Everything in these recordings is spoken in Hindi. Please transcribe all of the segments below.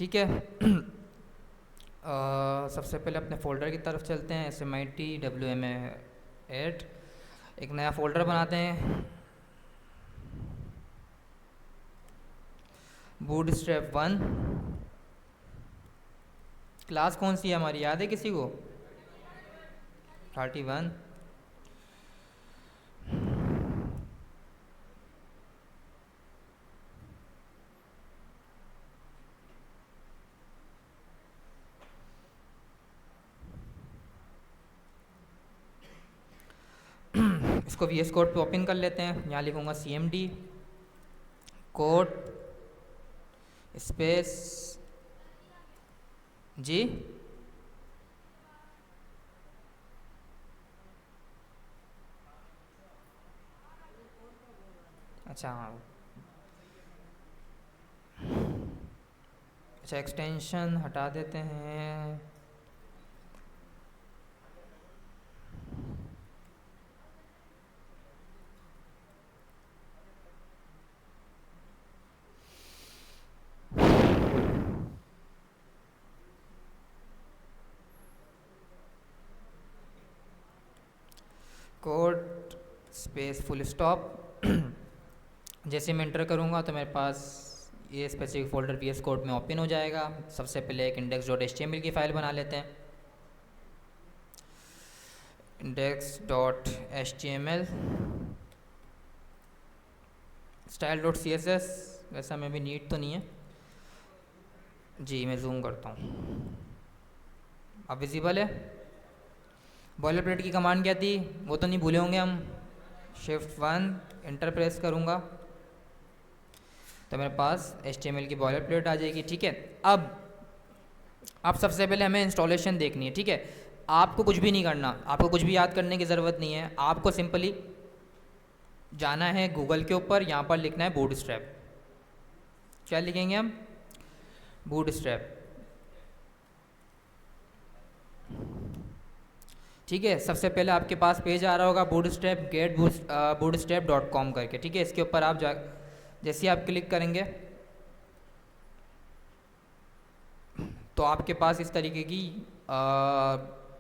ठीक है। सबसे पहले अपने फ़ोल्डर की तरफ चलते हैं। SMIT WMA8 एक नया फ़ोल्डर बनाते हैं। बूटस्ट्रैप 1 क्लास कौन सी है हमारी, याद है किसी को? 31। इसको VS कोड पे ओपन कर लेते हैं। यहाँ लिखूँगा CMD कोड स्पेस जी। अच्छा हाँ, अच्छा एक्सटेंशन हटा देते हैं। Code space full stop. जैसे मैं इंटर करूँगा तो मेरे पास ये स्पेसिफिक फ़ोल्डर VS कोड में ओपन हो जाएगा। सबसे पहले एक index.html की फ़ाइल बना लेते हैं। index.html style.css वैसा में भी नीड तो नहीं है जी। मैं जूम करता हूँ, अब विजिबल है। बॉयलर प्लेट की कमांड क्या थी वो तो नहीं भूले होंगे हम। Shift 1 इंटर प्रेस करूँगा तो मेरे पास HTML की बॉयलर प्लेट आ जाएगी। ठीक है, अब सबसे पहले हमें इंस्टॉलेशन देखनी है। ठीक है, आपको कुछ भी नहीं करना, आपको कुछ भी याद करने की ज़रूरत नहीं है। आपको सिंपली जाना है गूगल के ऊपर, यहाँ पर लिखना है बूटस्ट्रैप। क्या लिखेंगे हम? बूटस्ट्रैप। ठीक है, सबसे पहले आपके पास पेज आ रहा होगा बूटस्ट्रैप गेट bootstrap.com करके। ठीक है, इसके ऊपर आप जैसे आप क्लिक करेंगे तो आपके पास इस तरीके की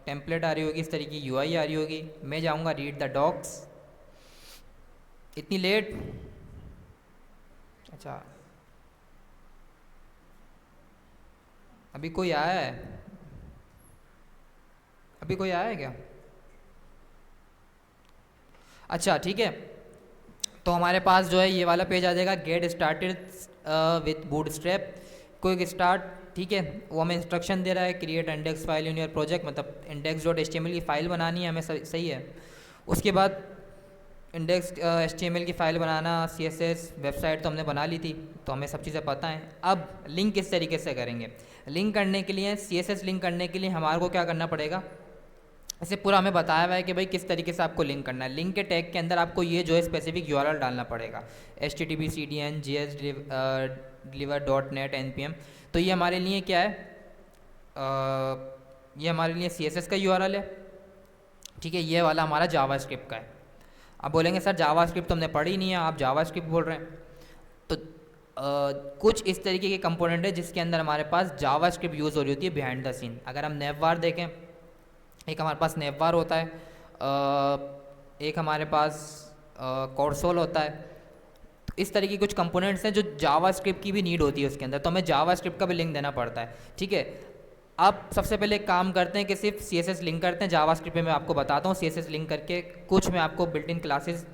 टेम्पलेट आ रही होगी, इस तरीके की UI आ रही होगी। मैं जाऊंगा रीड द डॉक्स। इतनी लेट? अच्छा, अभी कोई आया है? अभी कोई आया है क्या? अच्छा ठीक है, तो हमारे पास जो है ये वाला पेज आ जाएगा, get started with bootstrap quick start. ठीक है, वो हमें इंस्ट्रक्शन दे रहा है create index file in your project, मतलब index.html की फ़ाइल बनानी है हमें। सही है। उसके बाद इंडेक्स HTML की फ़ाइल बनाना, CSS वेबसाइट तो हमने बना ली थी, तो हमें सब चीज़ें पता हैं। अब लिंक किस तरीके से करेंगे? लिंक करने के लिए, CSS लिंक करने के लिए हमारे को क्या करना पड़ेगा? इसे पूरा हमें बताया हुआ है कि भाई किस तरीके से आपको लिंक करना है। लिंक के टैग के अंदर आपको ये जो है स्पेसिफिक URL डालना पड़ेगा, http://cdn js deliver.net npm। तो ये हमारे लिए क्या है? ये हमारे लिए CSS का URL है। ठीक है, ये वाला हमारा जावास्क्रिप्ट का है। आप बोलेंगे सर जावास्क्रिप्ट तो हमने पढ़ी नहीं है, आप जावास्क्रिप्ट बोल रहे हैं। तो कुछ इस तरीके के कंपोनेंट है जिसके अंदर हमारे पास जावास्क्रिप्ट यूज़ हो रही होती है बिहाइंड द सीन। अगर हम नेववार देखें, एक हमारे पास नेववार होता है, एक हमारे पास कोर्सोल होता है। तो इस तरह की कुछ कंपोनेंट्स हैं जो जावास्क्रिप्ट की भी नीड होती है उसके अंदर, तो हमें जावास्क्रिप्ट का भी लिंक देना पड़ता है। ठीक है, आप सबसे पहले एक काम करते हैं कि सिर्फ CSS लिंक करते हैं। जावास्क्रिप्ट में मैं आपको बताता हूँ CSS लिंक करके, कुछ मैं आपको बिल्ट इन क्लासेस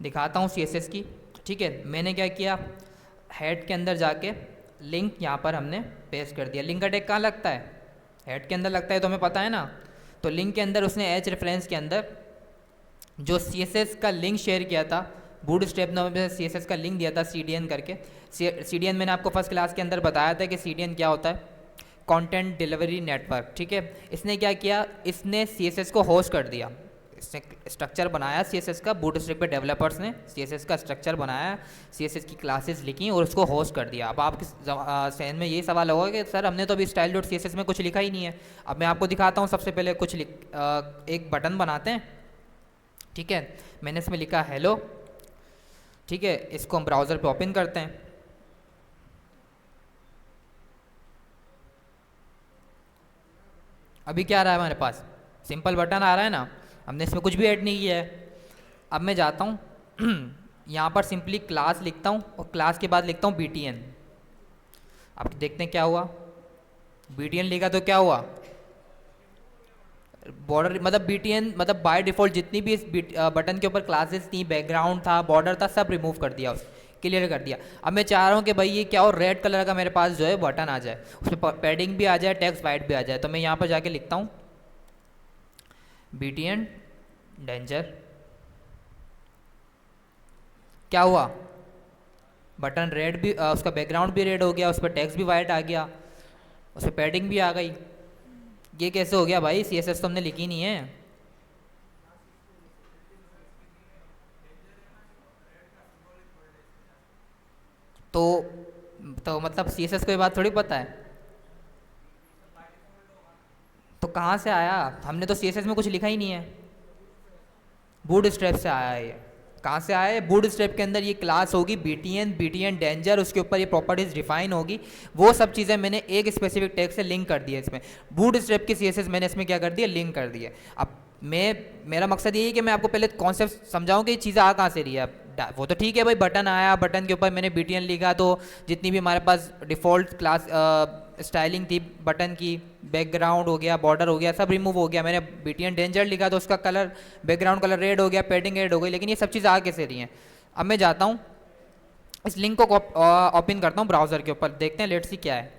दिखाता हूँ CSS की। ठीक है, मैंने क्या किया, हेड के अंदर जाके लिंक यहाँ पर हमने पेस्ट कर दिया। लिंक का टैग कहाँ लगता है? हेड के अंदर लगता है, तो हमें पता है ना। तो लिंक के अंदर उसने H रेफरेंस के अंदर जो CSS का लिंक शेयर किया था, बूटस्ट्रैप नाम से CSS का लिंक दिया था CDN करके। CDN मैंने आपको फर्स्ट क्लास के अंदर बताया था कि CDN क्या होता है, कंटेंट डिलीवरी नेटवर्क। ठीक है, इसने क्या किया, इसने CSS को होस्ट कर दिया। इसने स्ट्रक्चर बनाया CSS का, बूटस्ट्रैप के डेवलपर्स ने CSS का स्ट्रक्चर बनाया, CSS की क्लासेस लिखी और उसको होस्ट कर दिया। अब आपके सहन में ये सवाल होगा कि सर हमने तो अभी style.css में कुछ लिखा ही नहीं है। अब मैं आपको दिखाता हूँ। सबसे पहले एक बटन बनाते हैं। ठीक है, मैंने इसमें लिखा हेलो। ठीक है, इसको हम ब्राउज़र पे ओपन करते हैं। अभी क्या आ रहा है हमारे पास, सिंपल बटन आ रहा है ना, हमने इसमें कुछ भी ऐड नहीं किया है। अब मैं जाता हूँ यहाँ पर सिंपली क्लास लिखता हूँ और क्लास के बाद लिखता हूँ BTN। अब देखते हैं क्या हुआ, BTN लिखा तो क्या हुआ, बॉर्डर मतलब BTN मतलब बाय डिफ़ॉल्ट जितनी भी इस बटन के ऊपर क्लासेस थी, बैकग्राउंड था, बॉर्डर था, सब रिमूव कर दिया, क्लियर कर दिया। अब मैं चाह रहा हूँ कि भाई ये क्या हो, रेड कलर का मेरे पास जो है बटन आ जाए, उसमें पैडिंग भी आ जाए, टेक्स्ट वाइट भी आ जाए। तो मैं यहाँ पर जाके लिखता हूँ BTN डेंजर। क्या हुआ, बटन रेड भी उसका बैकग्राउंड भी रेड हो गया, उस पर टेक्स्ट भी वाइट आ गया, उस पर पैडिंग भी आ गई। ये कैसे हो गया भाई, CSS तो हमने लिखी नहीं है। तो मतलब CSS को ये बात थोड़ी पता है, तो कहाँ से आया, हमने तो CSS में कुछ लिखा ही नहीं है। बूट स्ट्रैप से आया है ये, कहाँ से आया है, बूट स्ट्रैप के अंदर ये क्लास होगी BTN डेंजर, उसके ऊपर ये प्रॉपर्टीज डिफाइन होगी, वो सब चीज़ें मैंने एक स्पेसिफिक टैग से लिंक कर दी है इसमें। बूट स्ट्रैप की CSS मैंने इसमें क्या कर दिया, लिंक कर दिया। अब मेरा मकसद ये है कि मैं आपको पहले कॉन्सेप्ट समझाऊं कि ये चीज़ें आ कहाँ से रही है। अब वो तो ठीक है भाई, बटन आया, बटन के ऊपर मैंने BTN लिखा, तो जितनी भी हमारे पास डिफ़ॉल्ट क्लास स्टाइलिंग थी बटन की, बैकग्राउंड हो गया, बॉर्डर हो गया, सब रिमूव हो गया। मैंने BTN डेंजर लिखा तो उसका कलर, बैकग्राउंड कलर रेड हो गया, पैडिंग रेड हो गई। लेकिन ये सब चीज़ आ कैसे रही हैं। अब मैं जाता हूँ इस लिंक को ओपन करता हूँ ब्राउज़र के ऊपर, देखते हैं लेट्स सी क्या है,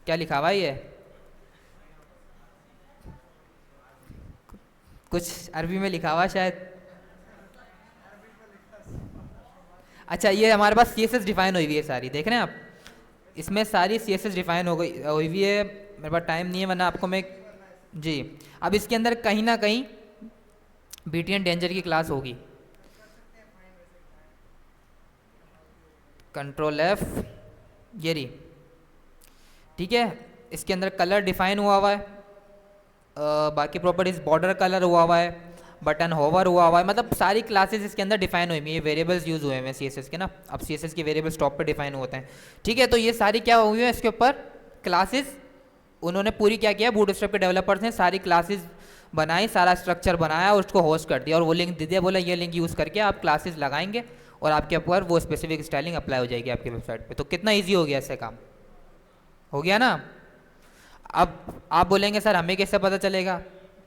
क्या लिखा हुआ है ये, कुछ अरबी में लिखा हुआ शायद। अच्छा, ये हमारे पास CSS डिफाइन हुई हुई है सारी, देख रहे हैं आप, इसमें सारी CSS डिफाइन हो गई हुई हुई है। मेरे पास टाइम नहीं है वरना आपको मैं जी। अब इसके अंदर कहीं ना कहीं BTN डेंजर की क्लास होगी, Ctrl+F, ये रही, ठीक है। इसके अंदर कलर डिफाइन हुआ हुआ है, बाकी प्रॉपर्टीज, बॉर्डर कलर हुआ हुआ है, बटन होवर हुआ हुआ है, मतलब सारी क्लासेस इसके अंदर डिफाइन हुई है। ये वेरिएबल्स यूज़ हुए हैं CSS के ना, अब CSS के वेरिएबल्स टॉप पे डिफाइन होते हैं, ठीक है। तो ये सारी क्या हुई है इसके ऊपर क्लासेस, उन्होंने पूरी क्या किया, बूटस्ट्रैप के डेवलपर्स ने सारी क्लासेस बनाई, सारा स्ट्रक्चर बनाया और उसको होस्ट कर दिया और वो लिंक दे दिया, बोला ये लिंक यूज़ करके आप क्लासेस लगाएंगे और आपके ऊपर वो स्पेसिफिक स्टाइलिंग अप्लाई हो जाएगी आपकी वेबसाइट पे। तो कितना ईजी हो गया, ऐसे काम हो गया ना। अब आप बोलेंगे सर हमें कैसे पता चलेगा,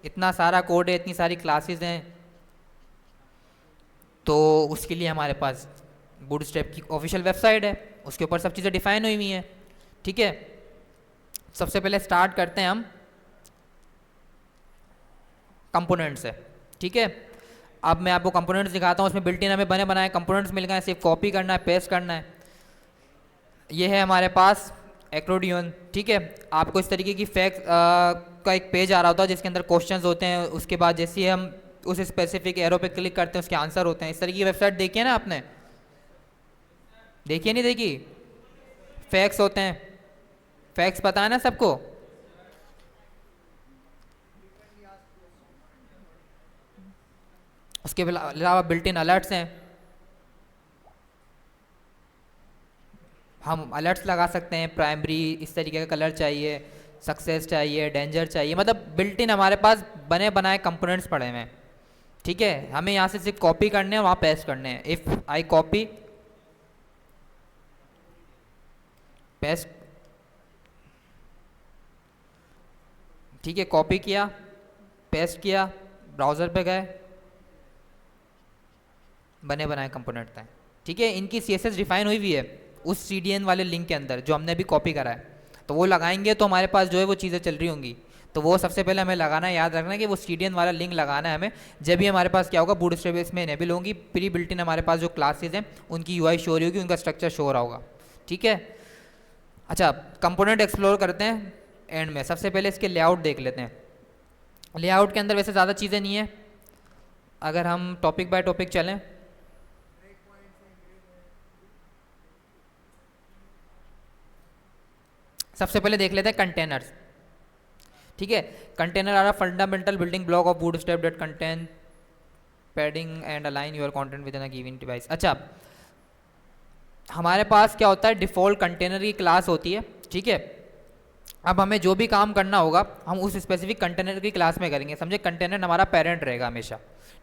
इतना सारा कोड है, इतनी सारी क्लासेस हैं। तो उसके लिए हमारे पास बूटस्ट्रैप की ऑफिशियल वेबसाइट है, उसके ऊपर सब चीज़ें डिफाइन हुई हुई हैं, ठीक है। सबसे पहले स्टार्ट करते हैं हम कंपोनेंट से, ठीक है। अब मैं आपको कंपोनेंट्स दिखाता हूँ, उसमें बिल्ट इन हमें बने बनाए कंपोनेंट्स मिल गए, सिर्फ कॉपी करना है, पेस्ट करना है। ये है हमारे पास एक्रोडियन, ठीक है। आपको इस तरीके की फैक्ट का एक पेज आ रहा होता है जिसके अंदर क्वेश्चंस होते हैं, उसके बाद जैसे ही हम उस स्पेसिफिक एरो पे क्लिक करते हैं उसके आंसर होते हैं। इस तरीके की वेबसाइट देखी है ना आपने, देखिए नहीं देखी, फैक्ट्स होते हैं, फैक्ट्स पता है ना सबको। उसके अलावा बिल्ट इन अलर्ट्स हैं, हम अलर्ट्स लगा सकते हैं, प्राइमरी इस तरीके का कलर चाहिए, सक्सेस चाहिए, डेंजर चाहिए, मतलब बिल्ट इन हमारे पास बने बनाए कंपोनेंट्स पड़े हुए हैं, ठीक है। हमें यहाँ से सिर्फ कॉपी करने हैं, वहाँ पेस्ट करने हैं। इफ़ आई कॉपी पेस्ट, ठीक है, कॉपी किया, पेस्ट किया, ब्राउज़र पे गए, बने बनाए कंपोनेंट हैं, ठीक है। इनकी CSS डिफाइन हुई हुई है उस CDN वाले लिंक के अंदर जो हमने अभी कॉपी करा है। तो वो लगाएंगे तो हमारे पास जो है वो चीज़ें चल रही होंगी। तो वो सबसे पहले हमें लगाना है, याद रखना है कि वो CDN वाला लिंक लगाना है हमें, जब भी हमारे पास क्या होगा, बूटस्ट्रैप इसमें इनेबल होंगी, प्री बिल्ट इन हमारे पास जो क्लासेज हैं उनकी UI शो रही होगी, उनका स्ट्रक्चर शो रहा होगा, ठीक है। अच्छा, कंपोनेंट एक्सप्लोर करते हैं एंड में। सबसे पहले इसके लेआउट देख लेते हैं। लेआउट के अंदर वैसे ज़्यादा चीज़ें नहीं है, अगर हम टॉपिक बाय टॉपिक चलें, सबसे पहले देख लेते हैं कंटेनर्स, ठीक है। Container are fundamental building block of Bootstrap that contain padding and align your content with an given device. अच्छा, हमारे पास क्या होता है, डिफ़ॉल्ट कंटेनर की क्लास होती है, ठीक है। अब हमें जो भी काम करना होगा हम उस स्पेसिफिक कंटेनर की क्लास में करेंगे, समझे। कंटेनर हमारा पेरेंट रहेगा हमेशा,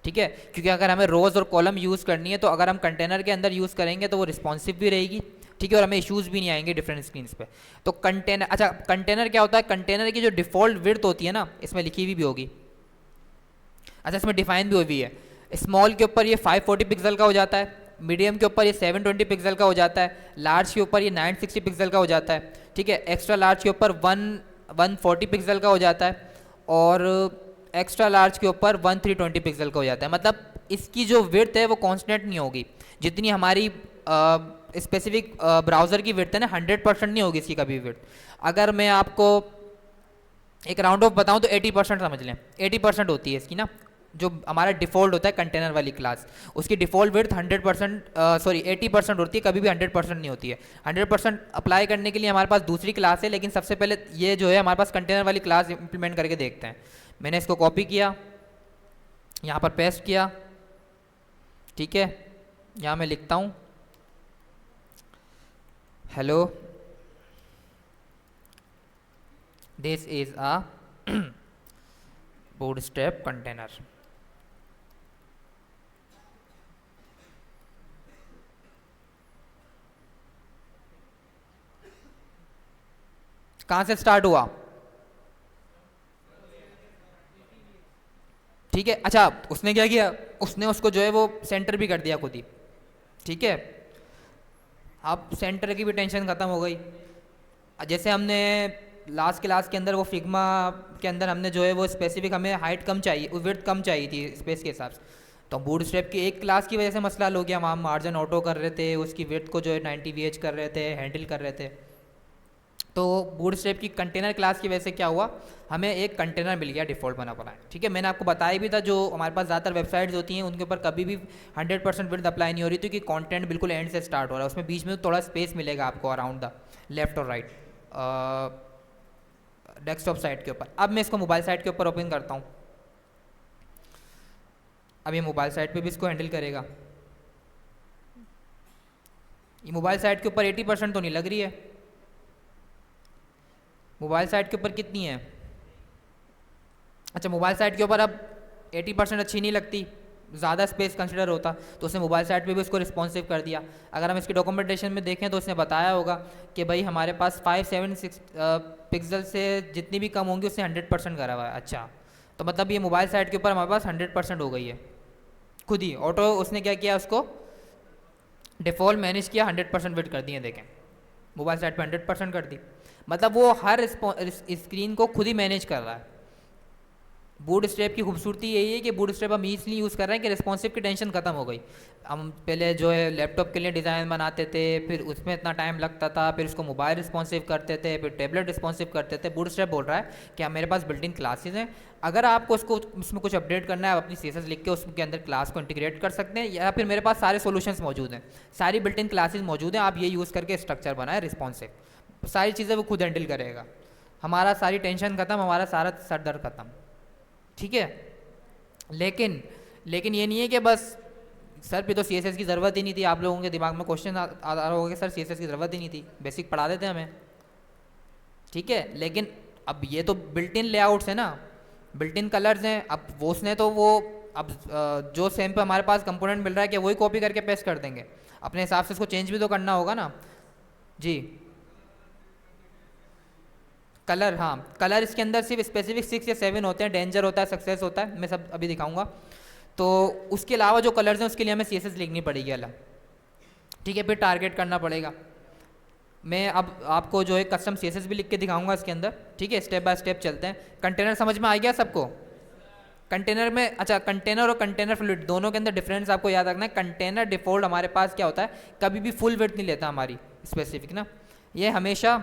ठीक है, क्योंकि अगर हमें रोज़ और कॉलम यूज़ करनी है तो अगर हम कंटेनर के अंदर यूज़ करेंगे तो वो रिस्पॉन्सिव भी रहेगी, ठीक है, और हमें इश्यूज़ भी नहीं आएंगे डिफरेंट स्क्रीन्स पे। तो कंटेनर, अच्छा कंटेनर क्या होता है, कंटेनर की जो डिफ़ॉल्ट विड्थ होती है ना, इसमें लिखी हुई भी होगी, अच्छा इसमें डिफाइन भी हुई है। स्मॉल के ऊपर ये 540 पिक्सल का हो जाता है, मीडियम के ऊपर ये 720 पिक्सल का हो जाता है, लार्ज के ऊपर ये 960 पिक्सल का हो जाता है, ठीक है, एक्स्ट्रा लार्ज के ऊपर 140 पिक्सल का हो जाता है, और एक्स्ट्रा लार्ज के ऊपर 1320 पिक्सल का हो जाता है। मतलब इसकी जो विड्थ है वो कांस्टेंट नहीं होगी, जितनी हमारी स्पेसिफिक ब्राउज़र की विड्थ है ना, 100% नहीं होगी इसकी कभी विड्थ। अगर मैं आपको एक राउंड ऑफ बताऊं तो 80% समझ लें, 80% होती है इसकी ना, जो हमारा डिफ़ॉल्ट होता है कंटेनर वाली क्लास, उसकी डिफ़ॉल्ट विड्थ 100%, सॉरी 80% होती है, कभी भी 100% नहीं होती है। 100% अप्लाई करने के लिए हमारे पास दूसरी क्लास है, लेकिन सबसे पहले ये जो है हमारे पास कंटेनर वाली क्लास इंप्लीमेंट करके देखते हैं। मैंने इसको कॉपी किया, यहाँ पर पेस्ट किया, ठीक है, यहाँ मैं लिखता हूँ hello this is a bootstrap container। कहाँ से स्टार्ट हुआ, ठीक है, अच्छा उसने क्या किया, उसने उसको जो है वो सेंटर भी कर दिया खुद ही, ठीक है। अब सेंटर की भी टेंशन ख़त्म हो गई। जैसे हमने लास्ट क्लास के अंदर वो फिग्मा के अंदर हमने जो है वो स्पेसिफिक हमें हाइट कम चाहिए, विड्थ कम चाहिए थी स्पेस के हिसाब से, तो बूटस्ट्रैप की एक क्लास की वजह से मसला हल हो गया। हम मार्जिन ऑटो कर रहे थे, उसकी विड्थ को जो है 90 VH कर रहे थे, हैंडल कर रहे थे। तो बूटस्ट्रैप की कंटेनर क्लास की वजह से क्या हुआ, हमें एक कंटेनर मिल गया डिफ़ॉल्ट बना बनाया, ठीक है। मैंने आपको बताया भी था जो हमारे पास ज़्यादातर वेबसाइट्स होती हैं उनके ऊपर कभी भी 100% विड्थ अप्लाई नहीं हो रही थी, क्योंकि कंटेंट बिल्कुल एंड से स्टार्ट हो रहा है, उसमें बीच में थोड़ा स्पेस मिलेगा आपको अराउंड द लेफ्ट और राइट डेस्कटॉप साइट के ऊपर। अब मैं इसको मोबाइल साइट के ऊपर ओपन करता हूँ, अब ये मोबाइल साइट पे भी इसको हैंडल करेगा। ये मोबाइल साइट के ऊपर 80% तो नहीं लग रही है, मोबाइल साइट के ऊपर कितनी है, अच्छा मोबाइल साइट के ऊपर अब 80% अच्छी नहीं लगती, ज़्यादा स्पेस कंसिडर होता, तो उसने मोबाइल साइट पे भी उसको रिस्पॉन्सिव कर दिया। अगर हम इसकी डॉक्यूमेंटेशन में देखें तो उसने बताया होगा कि भाई हमारे पास 576 पिक्सल से जितनी भी कम होंगी उसने 100% करा हुआ है। अच्छा, तो मतलब ये मोबाइल साइट के ऊपर हमारे पास 100% हो गई है खुद ही ऑटो। उसने क्या किया, उसको डिफ़ॉल्ट मैनेज किया, 100% विड्थ कर दिए, देखें मोबाइल साइट पे 100% कर दी, मतलब वो हर स्क्रीन को खुद ही मैनेज कर रहा है। बूटस्ट्रैप की खूबसूरती यही है कि बूटस्ट्रैप हम इसलिए यूज़ कर रहे हैं कि रिस्पॉन्सिव की टेंशन खत्म हो गई। हम पहले जो है लैपटॉप के लिए डिज़ाइन बनाते थे, फिर उसमें इतना टाइम लगता था, फिर उसको मोबाइल रिस्पॉन्सिव करते थे, फिर टैबलेट रिस्पॉन्सिव करते थे। बूटस्ट्रैप बोल रहा है कि हाँ मेरे पास बिल्ट इन क्लासेज हैं, अगर आपको उसको उसमें कुछ अपडेट करना है आप अपनी CSS लिख के उसके अंदर क्लास को इंटीग्रेट कर सकते हैं, या फिर मेरे पास सारे सोल्यूशंस मौजूद हैं, सारी बिल्ट इन क्लासेज मौजूद हैं, आप ये यूज़ करके स्ट्रक्चर बनाए रिस्पॉन्सिव, सारी चीज़ें वो खुद हैंडल करेगा, हमारा सारी टेंशन खत्म, हमारा सारा सर दर्द खत्म, ठीक है। लेकिन लेकिन ये नहीं है कि बस सर पे तो CSS की ज़रूरत ही नहीं थी, आप लोगों के दिमाग में क्वेश्चन आ रहा होगा कि सर CSS की ज़रूरत ही नहीं थी, बेसिक पढ़ा देते हमें, ठीक है। लेकिन अब ये तो बिल्ट इन लेआउट्स है ना, बिल्ट इन कलर्स हैं, अब वो उसने तो वो अब जो सेम पे हमारे पास कंपोनेंट मिल रहा है कि वही कॉपी करके पेस्ट कर देंगे, अपने हिसाब से इसको चेंज भी तो करना होगा ना जी। कलर, हाँ कलर इसके अंदर सिर्फ स्पेसिफिक 6 या 7 होते हैं, डेंजर होता है, सक्सेस होता है, मैं सब अभी दिखाऊंगा। तो उसके अलावा जो कलर्स हैं उसके लिए हमें CSS लिखनी पड़ेगी अलग, ठीक है, फिर टारगेट करना पड़ेगा। मैं अब आपको जो है कस्टम CSS भी लिख के दिखाऊंगा इसके अंदर, ठीक है, स्टेप बाय स्टेप चलते हैं। कंटेनर समझ में आ गया सबको, कंटेनर में, अच्छा कंटेनर और कंटेनर फ्लूइड दोनों के अंदर डिफरेंस आपको याद रखना है। कंटेनर डिफॉल्ट हमारे पास क्या होता है, कभी भी फुल विड्थ नहीं लेता हमारी स्पेसिफिक ना, ये हमेशा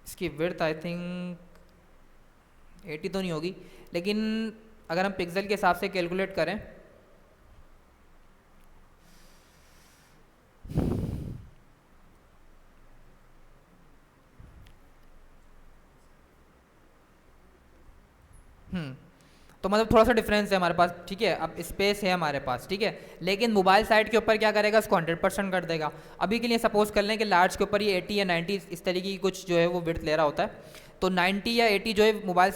इसकी विड्थ आई थिंक 80 तो नहीं होगी, लेकिन अगर हम पिक्सल के हिसाब से कैलकुलेट करें तो मतलब थोड़ा सा डिफरेंस है हमारे पास, ठीक है। अब स्पेस है हमारे पास, ठीक है, लेकिन मोबाइल साइट के ऊपर क्या करेगा, इसको 100% कर देगा। अभी के लिए सपोज कर लें कि लार्ज के ऊपर ये 80 या 90 इस तरीके की कुछ जो है वो विड्थ ले रहा होता है, तो 90 या 80 जो है मोबाइल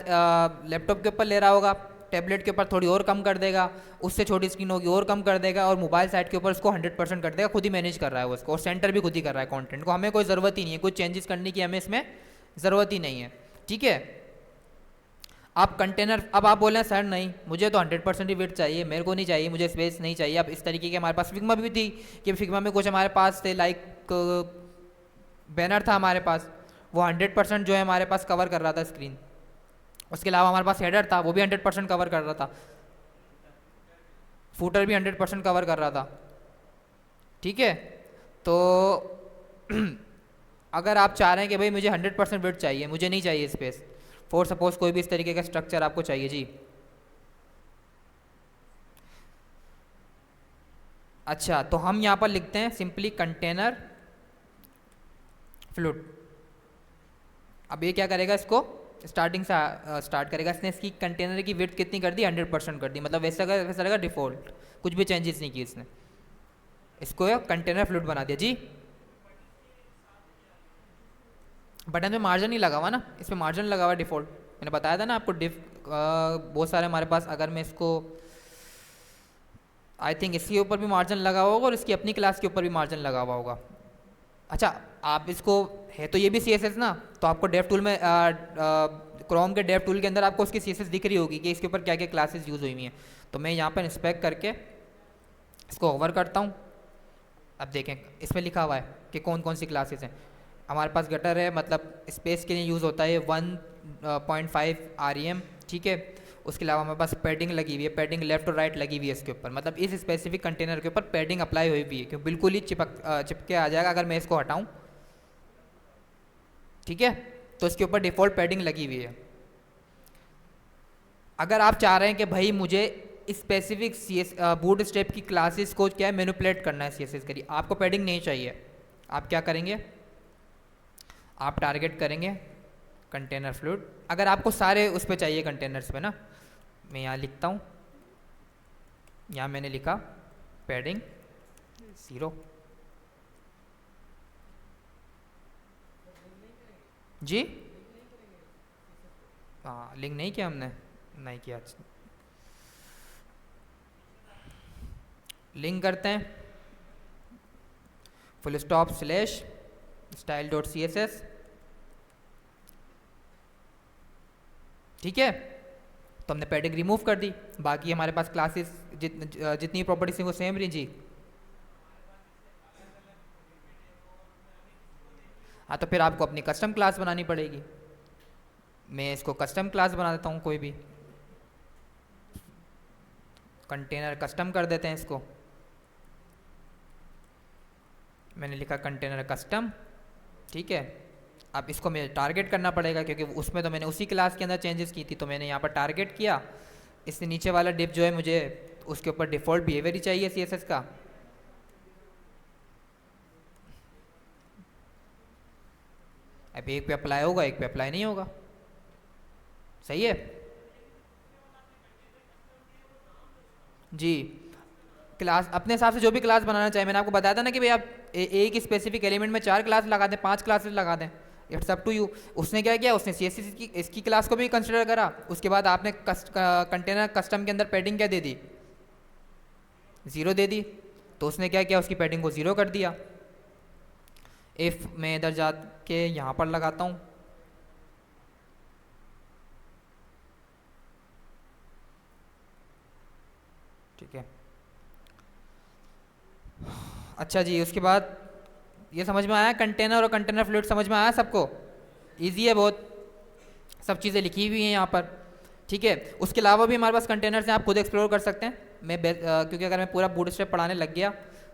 लैपटॉप के ऊपर ले रहा होगा, टैबलेट के ऊपर थोड़ी और कम कर देगा, उससे छोटी स्क्रीन होगी और कम कर देगा, और मोबाइल साइट के ऊपर उसको 100% कर देगा। खुद ही मैनेज कर रहा है वो उसको, और सेंटर भी खुद ही कर रहा है कंटेंट को, हमें कोई ज़रूरत ही नहीं है, कुछ चेंजेस करने की हमें इसमें ज़रूरत ही नहीं है, ठीक है। आप कंटेनर, अब आप बोल रहे हैं सर नहीं मुझे तो 100% ही वेट चाहिए, मेरे को नहीं चाहिए, मुझे स्पेस नहीं चाहिए। अब इस तरीके के हमारे पास फिग्मा भी थी कि फिग्मा में कुछ हमारे पास थे, लाइक बैनर था हमारे पास, वो 100% जो है हमारे पास कवर कर रहा था स्क्रीन। उसके अलावा हमारे पास हेडर था, वो भी 100% कवर कर रहा था, फूटर भी 100% कवर कर रहा था, ठीक है। तो अगर आप चाह रहे हैं कि भाई मुझे 100% वेट चाहिए, मुझे नहीं चाहिए स्पेस, फॉर सपोज कोई भी इस तरीके का स्ट्रक्चर आपको चाहिए जी। अच्छा, तो हम यहाँ पर लिखते हैं सिंपली कंटेनर फ्लूइड। अब ये क्या करेगा, इसको स्टार्टिंग से स्टार्ट करेगा। इसने इसकी कंटेनर की विड्थ कितनी कर दी, 100% कर दी, मतलब वैसा वैसा रहेगा डिफ़ॉल्ट, कुछ भी चेंजेस नहीं की इसने, इसको कंटेनर फ्लूइड बना दिया जी। बटन में मार्जिन नहीं लगा हुआ ना, इस पर मार्जिन लगा हुआ डिफ़ॉल्ट, मैंने बताया था ना आपको। बहुत सारे हमारे पास, अगर मैं इसको आई थिंक इसके ऊपर भी मार्जिन लगा हुआ होगा और इसकी अपनी क्लास के ऊपर भी मार्जिन लगा हुआ होगा। अच्छा, आप इसको, है तो ये भी CSS ना, तो आपको डेव टूल में क्रोम के डेव टूल के अंदर आपको उसकी CSS दिख रही होगी कि इसके ऊपर क्या क्या क्लासेस यूज़ हुई हुई हैं। तो मैं यहाँ पर इंस्पेक्ट करके इसको ओवर करता हूँ। अब देखें इसमें लिखा हुआ है कि कौन कौन सी क्लासेस हैं हमारे पास। गटर है, मतलब स्पेस के लिए यूज़ होता है 1.5 REM, ठीक है। उसके अलावा हमारे पास पैडिंग लगी हुई है, पैडिंग लेफ्ट और राइट लगी हुई है इसके ऊपर, मतलब इस स्पेसिफिक कंटेनर के ऊपर पैडिंग अप्लाई हुई हुई है, क्योंकि बिल्कुल ही चिपके आ जाएगा अगर मैं इसको हटाऊं, ठीक है। तो इसके ऊपर डिफ़ॉल्ट पैडिंग लगी हुई है। अगर आप चाह रहे हैं कि भाई मुझे स्पेसिफिक बूट स्टेप की क्लासेस को क्या है मैनिपुलेट करना है CSS करिए, आपको पैडिंग नहीं चाहिए, आप क्या करेंगे, आप टारगेट करेंगे कंटेनर फ्लूइड। अगर आपको सारे उस पर चाहिए कंटेनर्स पे ना, मैं यहाँ लिखता हूँ, यहाँ मैंने लिखा पैडिंग 0 जी। हाँ, लिंक नहीं किया हमने, नहीं किया, लिंक करते हैं फुल स्टॉप स्लैश style.css, ठीक है। तो हमने पैडिंग रिमूव कर दी, बाकी हमारे पास क्लासेस जितनी प्रॉपर्टीज हैं वो सेम रही जी। हाँ, तो फिर आपको अपनी कस्टम क्लास बनानी पड़ेगी। मैं इसको कस्टम क्लास बना देता हूँ, कोई भी कंटेनर कस्टम कर देते हैं इसको। मैंने लिखा कंटेनर कस्टम, ठीक है। अब इसको मुझे टारगेट करना पड़ेगा क्योंकि उसमें तो मैंने उसी क्लास के अंदर चेंजेस की थी, तो मैंने यहाँ पर टारगेट किया। इससे नीचे वाला डिप जो है मुझे उसके ऊपर डिफ़ॉल्ट बिहेवियर ही चाहिए CSS का। अब एक पे अप्लाई होगा, एक पे अप्लाई नहीं होगा, सही है जी। क्लास अपने हिसाब से जो भी क्लास बनाना चाहिए, मैंने आपको बताया था ना कि भाई आप एक स्पेसिफिक एलिमेंट में 4 क्लास लगा दें, 5 क्लासेस लगा दें, इट्स अप टू यू। उसने क्या किया, उसने CSS की इसकी क्लास को भी कंसिडर करा, उसके बाद आपने कंटेनर कस्टम के अंदर पैडिंग क्या दे दी, 0 दे दी, तो उसने क्या किया, उसकी पैडिंग को 0 कर दिया। इफ़ मैं इधर जाके यहाँ पर लगाता हूँ, ठीक है। अच्छा जी, उसके बाद ये समझ में आया कंटेनर और कंटेनर फ्लूइड, समझ में आया सबको, इजी है बहुत, सब चीज़ें लिखी हुई हैं यहाँ पर, ठीक है। उसके अलावा भी हमारे पास कंटेनर्स हैं, आप खुद एक्सप्लोर कर सकते हैं। क्योंकि अगर मैं पूरा बूटस्ट्रैप पढ़ाने लग गया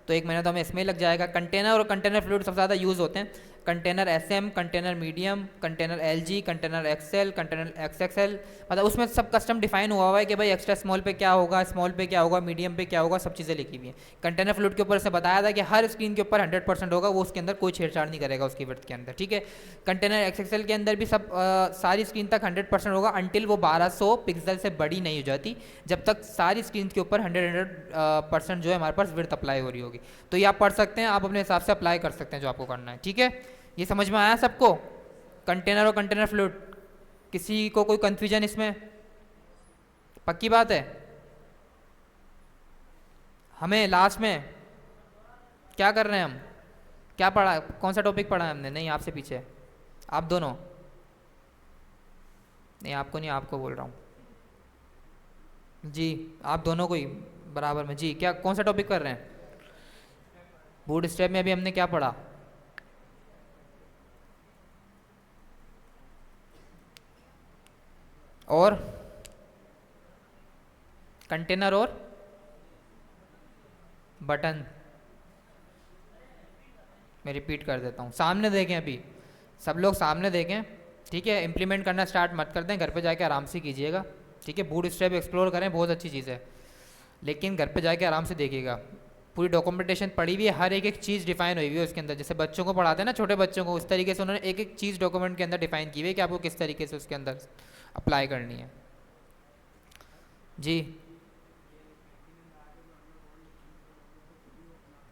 तो 1 महीना तो हमें इसमें ही लग जाएगा। कंटेनर और कंटेनर फ्लूइड सबसे ज़्यादा यूज़ होते हैं। Container SM, container medium, container LG, container XL, container XXL, मतलब उसमें सब कस्टम डिफाइन हुआ हुआ है कि भाई एक्स्ट्रा स्मॉल पे क्या होगा, स्मॉल पे क्या होगा, मीडियम पे क्या होगा, सब चीज़ें लिखी हुई हैं। कंटेनर फ्लूइड के ऊपर से बताया था कि हर स्क्रीन के ऊपर 100% होगा, वो उसके अंदर कोई छेड़छाड़ नहीं करेगा उसकी विड्थ के अंदर, ठीक है। कंटेनर XXL के अंदर भी सब सारी स्क्रीन तक 100% होगा अनटिल वो 1200 पिक्सल से बड़ी नहीं हो जाती, जब तक सारी स्क्रीन के ऊपर 100% जो है हमारे पास विड्थ अप्लाई हो रही होगी। तो ये आप पढ़ सकते हैं, आप अपने हिसाब से अप्लाई कर सकते हैं जो आपको करना है, ठीक है। ये समझ में आया सबको, कंटेनर और कंटेनर फ्लूइड? किसी को कोई कंफ्यूजन इसमें? पक्की बात है। हमें लास्ट में क्या कर रहे हैं हम, क्या पढ़ा, कौन सा टॉपिक पढ़ा है हमने? नहीं आपसे पीछे, आप दोनों, नहीं आपको नहीं, आपको बोल रहा हूँ जी, आप दोनों को ही बराबर में जी। क्या कौन सा टॉपिक कर रहे हैं? बूट स्ट्रैप में अभी हमने क्या पढ़ा? और कंटेनर और बटन। मैं रिपीट कर देता हूँ, सामने देखें, अभी सब लोग सामने देखें, ठीक है। इम्प्लीमेंट करना स्टार्ट मत कर दें, घर पे जाके आराम से कीजिएगा, ठीक है। बूट स्ट्रैप एक्सप्लोर करें, बहुत अच्छी चीज़ है, लेकिन घर पे जाके आराम से देखिएगा। पूरी डॉक्यूमेंटेशन पड़ी हुई है, हर एक एक चीज़ डिफाइन हुई हुई है उसके अंदर, जैसे बच्चों को पढ़ाते हैं ना, छोटे बच्चों को, उस तरीके से उन्होंने एक एक चीज़ डॉक्यूमेंट के अंदर डिफाइन की हुई है कि आपको किस तरीके से उसके अंदर अप्लाई करनी है जी।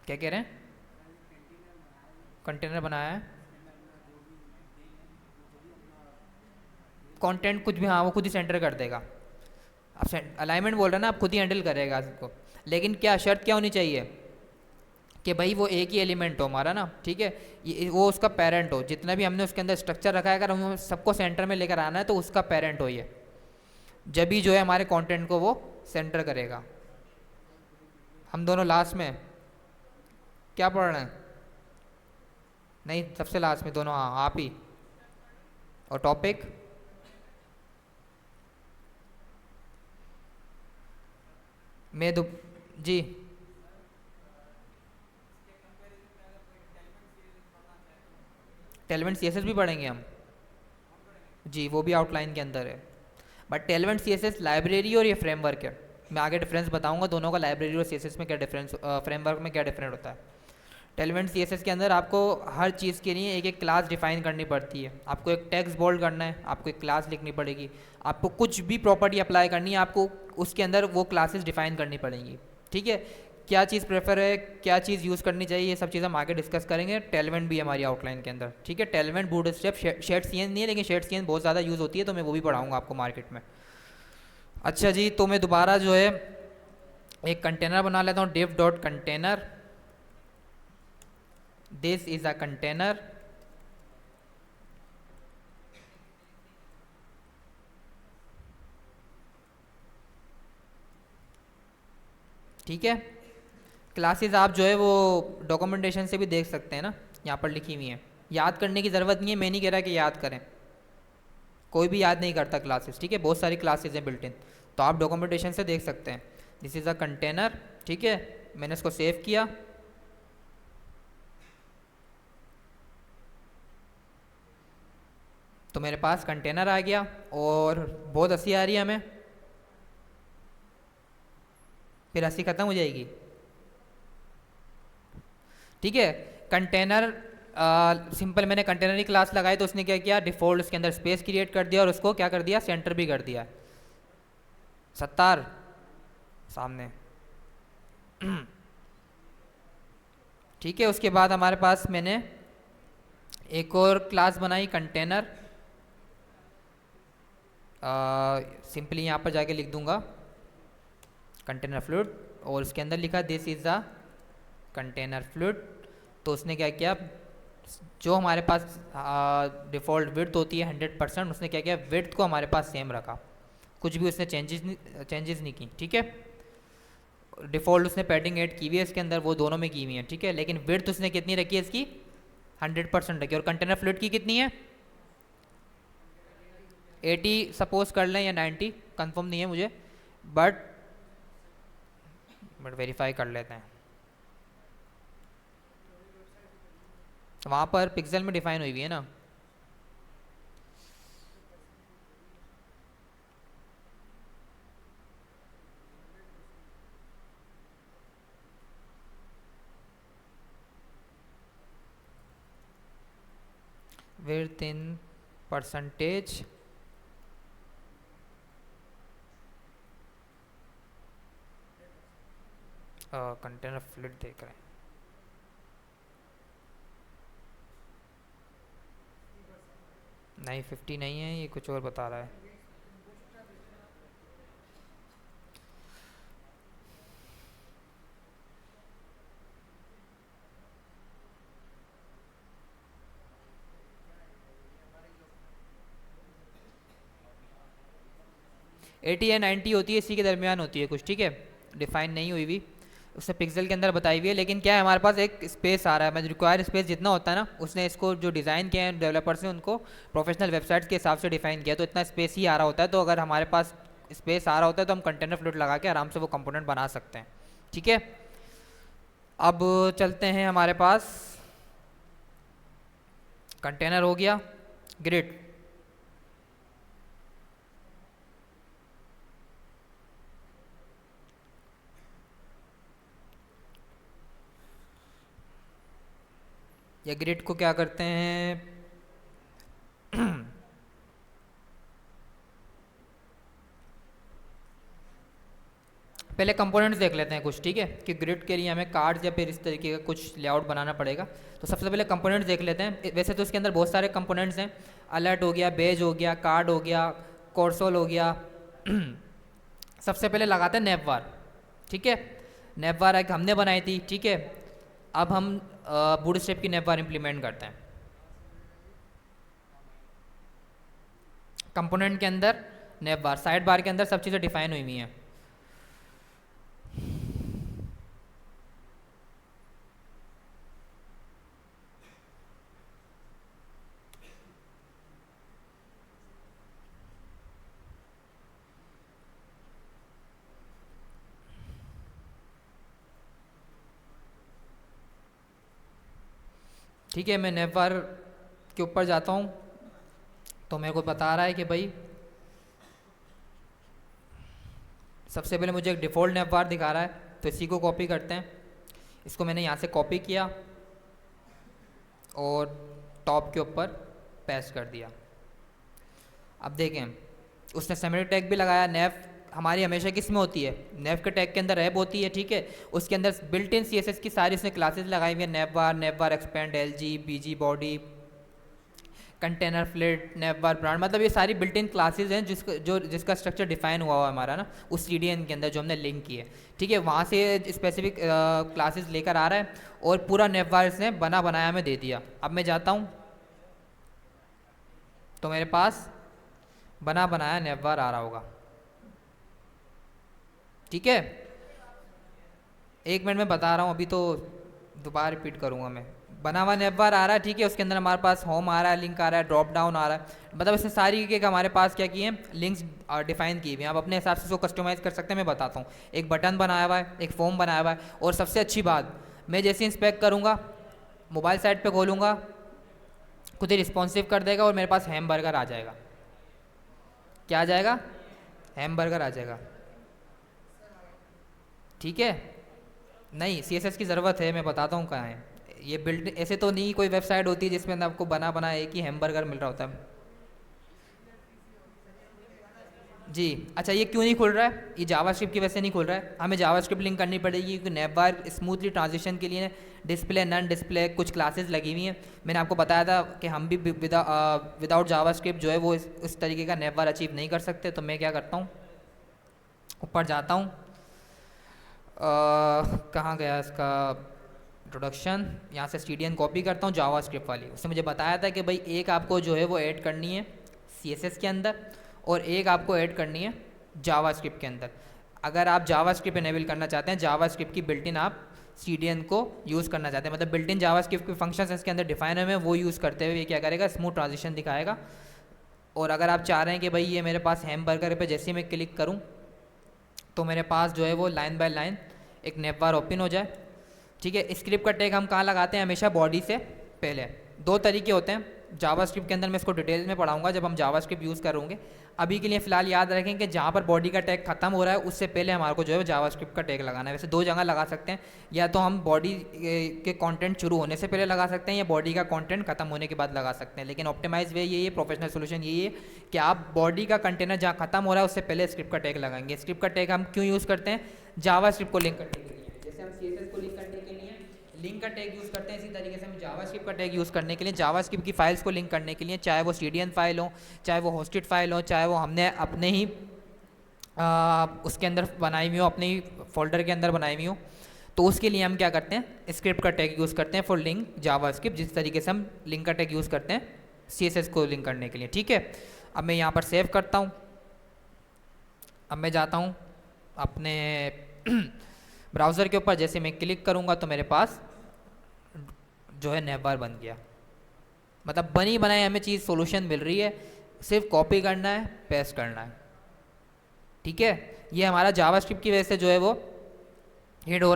क्या कह रहे हैं? कंटेनर बनाया है, कंटेंट कुछ भी, हाँ वो खुद ही सेंटर कर देगा। आप अलाइनमेंट बोल रहे हैं ना, आप खुद ही हैंडल करेगा इसको, लेकिन क्या शर्त क्या होनी चाहिए कि भाई वो एक ही एलिमेंट हो हमारा ना, ठीक है। वो उसका पेरेंट हो, जितना भी हमने उसके अंदर स्ट्रक्चर रखा है, अगर हमें सबको सेंटर में लेकर आना है तो उसका पेरेंट हो ये, जब भी जो है हमारे कंटेंट को वो सेंटर करेगा। हम दोनों लास्ट में क्या पढ़ रहे हैं? नहीं सबसे लास्ट में दोनों, हाँ आप ही। और टॉपिक मैं जी, टेलमेंट CSS भी पढ़ेंगे हम जी, वो भी आउटलाइन के अंदर है। बट टेलमेंट CSS लाइब्रेरी और ये फ्रेमवर्क है, मैं आगे डिफरेंस बताऊंगा दोनों का, लाइब्रेरी और CSS में क्या डिफरेंस, फ्रेमवर्क में क्या डिफरेंट होता है। टेलमेंट CSS के अंदर आपको हर चीज़ के लिए एक एक क्लास डिफाइन करनी पड़ती है, आपको एक टेक्स्ट बोल्ड करना है, आपको एक क्लास लिखनी पड़ेगी, आपको कुछ भी प्रॉपर्टी अप्लाई करनी है, आपको उसके अंदर वो क्लासेस डिफाइन करनी पड़ेंगी, ठीक है। क्या चीज़ प्रेफर है, क्या चीज़ यूज़ करनी चाहिए, ये सब चीज़ हम आगे डिस्कस करेंगे। टेलमेंट भी हमारी आउटलाइन के अंदर, ठीक है। टेलमेंट बूट स्टेप शेड CN नहीं है, लेकिन शेड CN बहुत ज़्यादा यूज़ होती है, तो मैं वो भी पढ़ाऊँगा आपको मार्केट में। अच्छा जी, तो मैं दोबारा जो है एक कंटेनर बना लेता हूँ, div dot container, this is a container, ठीक है। क्लासेस आप जो है वो डॉक्यूमेंटेशन से भी देख सकते हैं ना, यहाँ पर लिखी हुई हैं, याद करने की ज़रूरत नहीं है, मैं नहीं कह रहा कि याद करें, कोई भी याद नहीं करता क्लासेस, ठीक है। बहुत सारी क्लासेस हैं बिल्ट इन, तो आप डॉक्यूमेंटेशन से देख सकते हैं। दिस इज़ अ कंटेनर, ठीक है। मैंने इसको सेव किया, तो मेरे पास कंटेनर आ गया, और बहुत हंसी आ रही है हमें, फिर हंसी ख़त्म हो जाएगी, ठीक है। कंटेनर सिंपल, मैंने कंटेनर की क्लास लगाई, तो उसने क्या किया, डिफ़ॉल्ट उसके अंदर स्पेस क्रिएट कर दिया, और उसको क्या कर दिया, सेंटर भी कर दिया। सत्तार सामने ठीक है। उसके बाद हमारे पास मैंने एक और क्लास बनाई कंटेनर, सिंपली यहाँ पर जाके लिख दूंगा कंटेनर फ्लूइड, और उसके अंदर लिखा this is a container fluid. तो उसने क्या किया, जो हमारे पास डिफ़ॉल्ट विड्थ होती है 100%, उसने क्या किया, विड्थ को हमारे पास सेम रखा, कुछ भी उसने चेंजेस नहीं की, ठीक है। डिफ़ॉल्ट उसने पैडिंग ऐड की हुई है इसके अंदर, वो दोनों में की हुई है, ठीक है। लेकिन विड्थ उसने कितनी रखी है इसकी, 100% रखी है। और कंटेनर फ्लूइड की कितनी है, 80 सपोज कर लें, या 90, कंफर्म नहीं है मुझे, बट वेरीफाई कर लेते हैं। वहाँ पर पिक्सल में डिफाइन हुई हुई है ना। Width in percentage, container fleet देख रहे हैं। नहीं 50 नहीं है, ये कुछ और बता रहा है। एटी या 90 होती है, इसी के दरमियान होती है कुछ, ठीक है, डिफाइन नहीं हुई हुई, उसने पिक्सल के अंदर बताई हुई है। लेकिन क्या है, हमारे पास एक स्पेस आ रहा है, मैं रिक्वायर स्पेस जितना होता है ना, उसने इसको जो डिज़ाइन किया है डेवलपर्स ने उनको प्रोफेशनल वेबसाइट्स के हिसाब से डिफाइन किया, तो इतना स्पेस ही आ रहा होता है। तो अगर हमारे पास स्पेस आ रहा होता है तो हम कंटेनर फ्लूट लगा के आराम से वो कंपोनेंट बना सकते हैं, ठीक है। अब चलते हैं, हमारे पास कंटेनर हो गया, ग्रिड। या ग्रिड को क्या करते हैं पहले कंपोनेंट्स देख लेते हैं कुछ, ठीक है, कि ग्रिड के लिए हमें कार्ड्स या फिर इस तरीके का कुछ लेआउट बनाना पड़ेगा। तो सबसे पहले कंपोनेंट्स देख लेते हैं। वैसे तो इसके अंदर बहुत सारे कंपोनेंट्स हैं, अलर्ट हो गया, बेज हो गया, कार्ड हो गया, कोर्सोल हो गया। सबसे पहले लगाते हैं नेपवार, ठीक है। नेपवार एक हमने बनाई थी, ठीक है। अब हम बूटस्ट्रैप की नेपवार इंप्लीमेंट करते हैं। कंपोनेंट के अंदर नेपवार, साइड बार के अंदर सब चीज़ें डिफाइन हुई हुई हैं। ठीक है, मैं नेपवार के ऊपर जाता हूँ, तो मेरे को बता रहा है कि भाई सबसे पहले मुझे एक डिफ़ॉल्ट नेपवार दिखा रहा है, तो इसी को कॉपी करते हैं। इसको मैंने यहाँ से कॉपी किया और टॉप के ऊपर पेस्ट कर दिया। अब देखें, उसने सेमेटिक टैग भी लगाया। नेव हमारी हमेशा किस में होती है, नेव के टैग के अंदर रैप होती है, ठीक है। उसके अंदर बिल्ट इन सीएसएस की सारी उसने क्लासेस लगाई हुई है, नेवबार एक्सपेंड, एलजी, बीजी बॉडी, कंटेनर फ्लिट, नेवबार ब्रांड, मतलब ये सारी बिल्ट इन क्लासेज हैं जिसका स्ट्रक्चर डिफाइन हुआ हुआ हमारा ना उस सीडीएन के अंदर जो हमने लिंक की है, ठीक है। वहाँ से स्पेसिफिक क्लासेस लेकर आ रहा है और पूरा नेवबार इसने बनाया हमें दे दिया। अब मैं जाता हूँ तो मेरे पास बनाया नेवबार आ रहा होगा, ठीक है। एक मिनट में बता रहा हूँ, अभी तो दोबारा रिपीट करूँगा मैं। बना हुआ नेवबार आ रहा है, ठीक है। उसके अंदर हमारे पास होम आ रहा है, लिंक आ रहा है, ड्रॉप डाउन आ रहा है, मतलब इसने सारी के हमारे पास क्या किए हैं, लिंक्स डिफाइन किए हुए हैं। आप अपने हिसाब से इसको कस्टमाइज़ कर सकते हैं। मैं बताता हूँ, एक बटन बनाया हुआ है, एक फॉर्म बनाया हुआ है, और सबसे अच्छी बात, मैं जैसे इंस्पेक्ट करूँगा, मोबाइल साइट पर खोलूँगा, खुद ही रिस्पॉन्सिव कर देगा और मेरे पास हैमबर्गर आ जाएगा। क्या आ जाएगा, हैमबर्गर आ जाएगा, ठीक है। नहीं, सीएसएस की ज़रूरत है, मैं बताता हूँ कहाँ है ये बिल्ड। ऐसे तो नहीं कोई वेबसाइट होती है जिसमें आपको बना एक ही हैमबर्गर मिल रहा होता है। जी, अच्छा, ये क्यों नहीं खुल रहा है, ये जावास्क्रिप्ट की वजह से नहीं खुल रहा है। हमें जावास्क्रिप्ट लिंक करनी पड़ेगी क्योंकि नेवबार स्मूथली ट्रांजिशन के लिए डिस्प्ले, नन डिस्प्ले कुछ क्लासेस लगी हुई हैं। मैंने आपको बताया था कि हम भी विदाउट जावास्क्रिप्ट जो है वो इस तरीके का नेवबार अचीव नहीं कर सकते। तो मैं क्या करता हूँ, ऊपर जाता हूँ, कहाँ गया इसका इंट्रोडक्शन, यहाँ से स्टीडियन कॉपी करता हूँ जावास्क्रिप्ट वाली। उसने मुझे बताया था कि भाई एक आपको जो है वो ऐड करनी है सीएसएस के अंदर और एक आपको ऐड करनी है जावास्क्रिप्ट के अंदर। अगर आप जावास्क्रिप्ट इनेबल करना चाहते हैं, जावास्क्रिप्ट की बिल्ट इन आप सीडीएन को यूज़ करना चाहते हैं, मतलब बिल्ट इन जावास्क्रिप्ट के फंक्शंस इसके अंदर डिफाइन हुए हैं, वो यूज़ करते हुए ये क्या करेगा, स्मूथ ट्रांजिशन दिखाएगा। और अगर आप चाह रहे हैं कि भाई ये मेरे पास हैमबर्गर पे जैसे ही मैं क्लिक करूँ तो मेरे पास जो है वो लाइन बाय लाइन एक नेवबार ओपन हो जाए, ठीक है। स्क्रिप्ट का टैग हम कहाँ लगाते हैं, हमेशा बॉडी से पहले दो तरीके होते हैं जावास्क्रिप्ट के अंदर, मैं इसको डिटेल में पढ़ाऊंगा जब हम जावास्क्रिप्ट यूज़ करेंगे। अभी के लिए फ़िलहाल याद रखें कि जहाँ पर बॉडी का टैग खत्म हो रहा है उससे पहले हमारे को जो है जावास्क्रिप्ट का टैग लगाना है। वैसे दो जगह लगा सकते हैं, या तो हम बॉडी के कंटेंट शुरू होने से पहले लगा सकते हैं या बॉडी का कंटेंट खत्म होने के बाद लगा सकते हैं, लेकिन ऑप्टिमाइज वे यही है, प्रोफेशनल सोल्यूशन यही है कि आप बॉडी का कंटेनर जहाँ खत्म हो रहा है उससे पहले स्क्रिप्ट का टैग लगाएंगे। स्क्रिप्ट का टैग हम क्यों यूज़ करते हैं? जावास्क्रिप्ट को लिंक करने के लिए, जैसे हम CSS को लिंक करने के लिए लिंक का टैग यूज़ करते हैं, इसी तरीके से हम जावास्क्रिप्ट का टैग यूज़ करने के लिए जावास्क्रिप्ट की फाइल्स को लिंक करने के लिए, चाहे वो CDN फाइल हो, चाहे वो होस्टेड फाइल हो, चाहे वो हमने अपने ही उसके अंदर बनाई हुई हो, अपने ही फोल्डर के अंदर बनाई हुई हो, तो उसके लिए हम क्या करते हैं? स्क्रिप्ट का टैग यूज़ करते हैं फॉर लिंक जावास्क्रिप्ट, जिस तरीके से हम लिंक का टैग यूज़ करते हैं CSS को लिंक करने के लिए। ठीक है, अब मैं यहाँ पर सेव करता हूँ। अब मैं जाता हूँ अपने ब्राउज़र के ऊपर, जैसे मैं क्लिक करूँगा तो मेरे पास जो है नेवर बन गया, मतलब बनी बनाई हमें चीज़ सोल्यूशन मिल रही है, सिर्फ कॉपी करना है, पेस्ट करना है। ठीक है, ये हमारा जावास्क्रिप्ट की वजह से जो है वो हिडन हो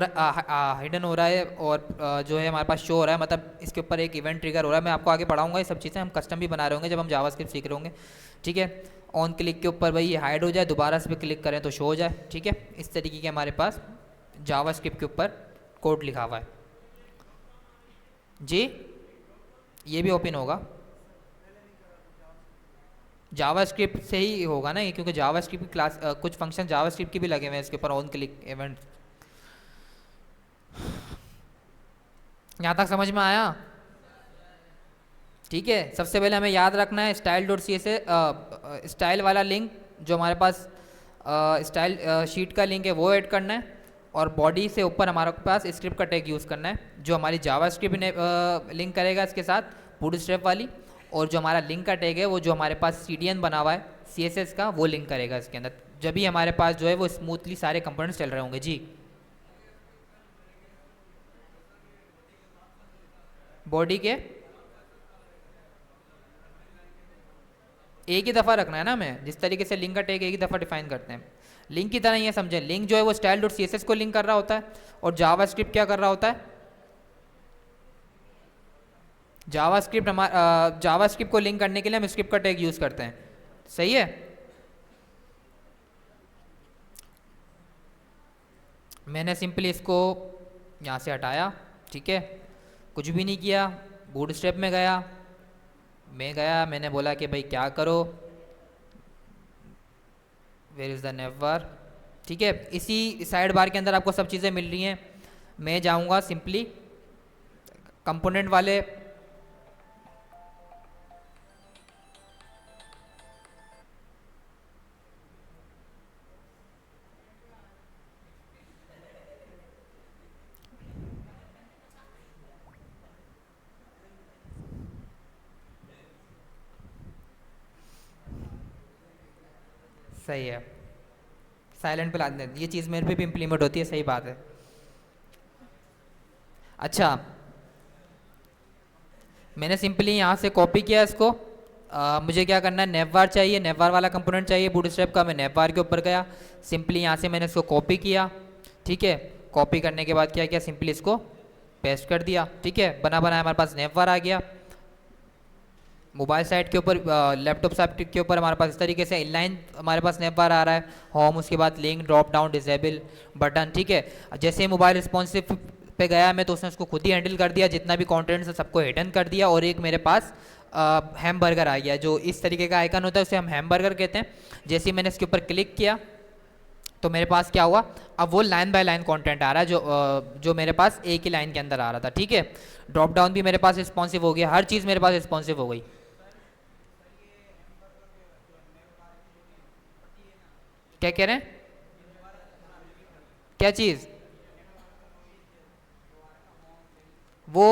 रहा है और जो है हमारे पास शो हो रहा है, मतलब इसके ऊपर एक इवेंट ट्रिगर हो रहा है। मैं आपको आगे पढ़ाऊंगा ये सब चीज़ें, हम कस्टम भी बना रहे होंगे जब हम जावास्क्रिप्ट सीख रहे होंगे। ठीक है, ऑन क्लिक के ऊपर भाई ये हाइड हो जाए, दोबारा इस पर क्लिक करें तो शो हो जाए। ठीक है, इस तरीके के हमारे पास जावास्क्रिप्ट के ऊपर कोड लिखा हुआ है जी। ये भी ओपन होगा, जावास्क्रिप्ट से ही होगा ना ये, क्योंकि जावास्क्रिप्ट की क्लास कुछ फंक्शन जावास्क्रिप्ट के भी लगे हुए हैं इसके ऊपर, ऑन क्लिक इवेंट। यहाँ तक समझ में आया? ठीक है, सबसे पहले हमें याद रखना है style.css स्टाइल वाला लिंक जो हमारे पास स्टाइल शीट का लिंक है वो ऐड करना है, और बॉडी से ऊपर हमारे पास स्क्रिप्ट का टैग यूज़ करना है जो हमारी जावास्क्रिप्ट लिंक करेगा इसके साथ बूटस्ट्रैप वाली, और जो हमारा लिंक का टैग है वो जो हमारे पास CDN बना हुआ है CSS का वो लिंक करेगा इसके अंदर, जब भी हमारे पास जो है वो स्मूथली सारे कंपोनेंट्स चल रहे होंगे जी। बॉडी के एक ही दफ़ा रखना है ना हमें, जिस तरीके से लिंक का टैग एक ही दफ़ा डिफाइन करते हैं, लिंक की तरह ये समझें। लिंक जो है वो style.css को लिंक कर रहा होता है, और जावास्क्रिप्ट क्या कर रहा होता है? जावास्क्रिप्ट को लिंक करने के लिए हम स्क्रिप्ट का टैग यूज़ करते हैं। सही है, मैंने सिंपली इसको यहाँ से हटाया। ठीक है, कुछ भी नहीं किया, बूटस्ट्रैप में गया, मैंने बोला कि भाई क्या करो, वेयर इज़ द नेवर। ठीक है, इसी साइड बार के अंदर आपको सब चीज़ें मिल रही हैं। मैं जाऊंगा सिंपली कंपोनेंट वाले सही है, साइलेंट पे ला दें, ये चीज़ मेरे पे भी इम्प्लीमेंट होती है, सही बात है। अच्छा, मैंने सिंपली यहाँ से कॉपी किया इसको। मुझे क्या करना है, नेववार चाहिए, नेववार वाला कंपोनेंट चाहिए बूटस्ट्रैप का। मैं नेववार के ऊपर गया, सिंपली यहाँ से मैंने इसको कॉपी किया। ठीक है, कॉपी करने के बाद क्या किया, सिंपली इसको पेस्ट कर दिया। ठीक है, बना बनाया हमारे पास नेववार आ गया। मोबाइल साइट के ऊपर, लैपटॉप साइट के ऊपर हमारे पास इस तरीके से इनलाइन हमारे पास नेवबार आ रहा है, होम, उसके बाद link, drop down, disable, button. ठीक है, जैसे ही मोबाइल रिस्पॉन्सिव पे गया मैं तो उसने उसको खुद ही हैंडल कर दिया, जितना भी कंटेंट्स है सबको हिडन कर दिया, और एक मेरे पास हैमबर्गर आ गया, जो इस तरीके का आइकन होता है उसे हम हैमबर्गर कहते हैं। जैसे ही मैंने इसके ऊपर क्लिक किया तो मेरे पास क्या हुआ, अब वो लाइन बाय लाइन कंटेंट आ रहा है जो मेरे पास एक ही लाइन के अंदर आ रहा था। ठीक है, ड्रॉप डाउन भी मेरे पास रिस्पॉन्सिव हो गया, हर चीज़ मेरे पास रिस्पॉन्सिव हो गई। क्या कह रहे हैं, क्या चीज़? वो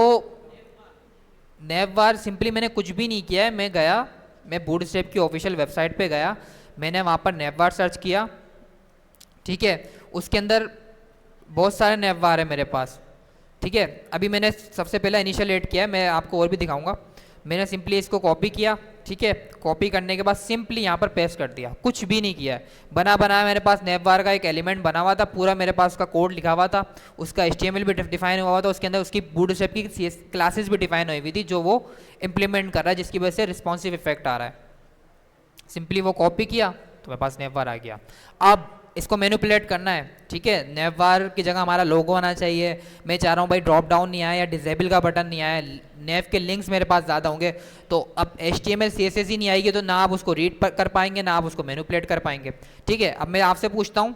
नेवबार सिंपली मैंने कुछ भी नहीं किया है, मैं बूटस्ट्रैप की ऑफिशियल वेबसाइट पे गया, मैंने वहाँ पर नेवबार सर्च किया। ठीक है, उसके अंदर बहुत सारे नेवबार है मेरे पास। ठीक है, अभी मैंने सबसे पहले इनिशियल ऐड किया है, मैं आपको और भी दिखाऊंगा। मैंने सिंपली इसको कॉपी किया, ठीक है। कॉपी करने के बाद सिंपली यहाँ पर पेस्ट कर दिया, कुछ भी नहीं किया है। बनाया मेरे पास नेवबार का एक एलिमेंट बना हुआ था, पूरा मेरे पास उसका कोड लिखा हुआ था, उसका HTML भी डिफाइन हुआ था, उसके अंदर उसकी बूटस्ट्रैप की क्लासेस भी डिफाइन हुई थी जो वो इम्प्लीमेंट कर रहा है, जिसकी वजह से रिस्पॉन्सिव इफेक्ट आ रहा है। सिंपली वो कॉपी किया तो मेरे पास नेवबार आ गया। अब इसको मैनिपुलेट करना है, ठीक है। नेवबार की जगह हमारा लोगो आना चाहिए। मैं चाह रहा हूँ भाई ड्रॉप डाउन नहीं आया या डिसेबल का बटन नहीं आया, नेव के लिंक्स मेरे पास ज़्यादा होंगे, तो अब HTML CSS ही नहीं आएगी तो ना आप उसको रीड कर पाएंगे ना आप उसको मैनिपुलेट कर पाएंगे, ठीक है। अब मैं आपसे पूछता हूँ,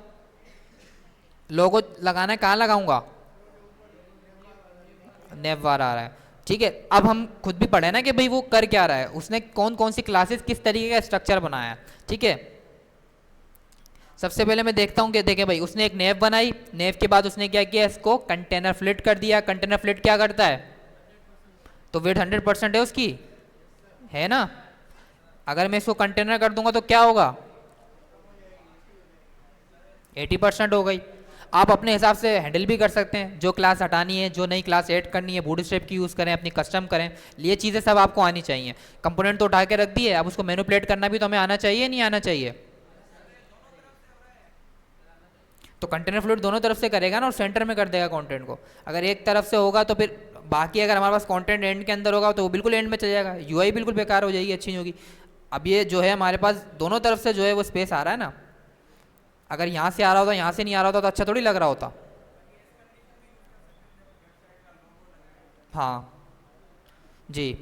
लोगो लगाना है कहाँ लगाऊंगा? नेवबार आ रहा है, ठीक है। अब हम खुद भी पढ़े ना कि भाई वो कर क्या रहा है, उसने कौन कौन सी क्लासेस किस तरीके का स्ट्रक्चर बनाया है, ठीक है। सबसे पहले मैं देखता हूँ कि देखें भाई उसने एक नेव बनाई, नेव के बाद उसने क्या किया, इसको कंटेनर फ्लिट कर दिया। कंटेनर फ्लिट क्या करता है? तो वेट 100% है उसकी, है ना। अगर मैं इसको कंटेनर कर दूंगा तो क्या होगा? 80% हो गई। आप अपने हिसाब से हैंडल भी कर सकते हैं, जो क्लास हटानी है, जो नई क्लास ऐड करनी है, बूटस्ट्रैप की यूज़ करें, अपनी कस्टम करें, ये चीज़ें सब आपको आनी चाहिए। कंपोनेंट तो उठा के रख दिए, अब उसको मैनिपुलेट करना भी तो हमें आना चाहिए, नहीं आना चाहिए? तो कंटेनर फ्लूइड दोनों तरफ से करेगा ना, और सेंटर में कर देगा कंटेंट को। अगर एक तरफ से होगा तो फिर बाकी, अगर हमारे पास कंटेंट एंड के अंदर होगा तो वो बिल्कुल एंड में चल जाएगा, UI बिल्कुल बेकार हो जाएगी, अच्छी नहीं होगी। अब ये जो है हमारे पास दोनों तरफ से जो है वो स्पेस आ रहा है ना, अगर यहाँ से आ रहा होता यहाँ से नहीं आ रहा होता तो अच्छा थोड़ी लग रहा होता। हाँ जी।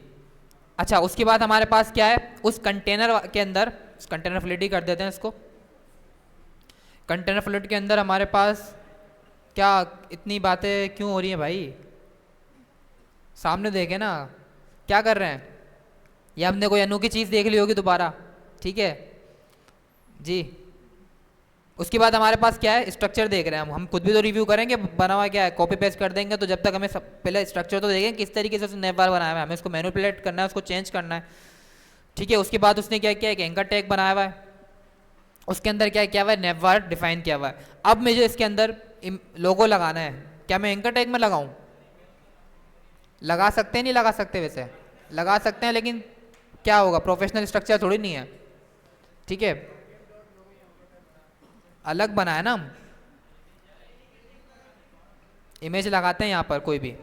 अच्छा, उसके बाद हमारे पास क्या है, उस कंटेनर के अंदर, कंटेनर फ्लूइड ही कर देते हैं इसको। कंटेनर फ्लूइड के अंदर हमारे पास क्या, इतनी बातें क्यों हो रही हैं भाई? सामने देखे ना क्या कर रहे हैं, ये हमने कोई अनोखी चीज़ देख ली होगी दोबारा, ठीक है जी। उसके बाद हमारे पास क्या है, स्ट्रक्चर देख रहे हैं हम खुद भी तो रिव्यू करेंगे बना हुआ क्या है, कॉपी पेस्ट कर देंगे तो जब तक हमें पहले स्ट्रक्चर तो देखेंगे किस तरीके से उसने नेवबार बनाया हुआ है, हमें उसको मैनिपुलेट करना है, उसको चेंज करना है, ठीक है। उसके बाद उसने क्या किया, एक एंकर टैग बनाया हुआ है, उसके अंदर क्या किया हुआ है, नेवबार डिफाइन किया हुआ है। अब मुझे इसके अंदर लोगो लगाना है, क्या मैं एंकर टैग में लगाऊं? लगा सकते हैं, नहीं लगा सकते? वैसे लगा सकते हैं, लेकिन क्या होगा, प्रोफेशनल स्ट्रक्चर थोड़ी नहीं है, ठीक है। अलग बनाया ना हम, इमेज लगाते हैं यहाँ पर कोई भी।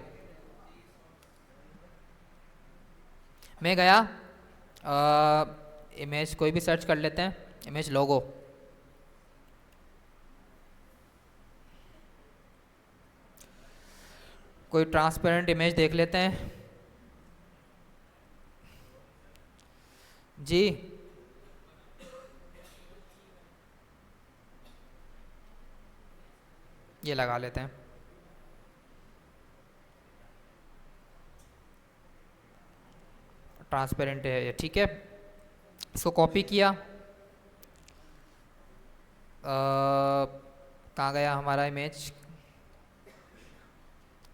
मैं गया इमेज कोई भी सर्च कर लेते हैं, इमेज लोगो, कोई ट्रांसपेरेंट इमेज देख लेते हैं जी। ये लगा लेते हैं, ट्रांसपेरेंट है ये, ठीक है। इसको कॉपी किया, कहाँ गया हमारा इमेज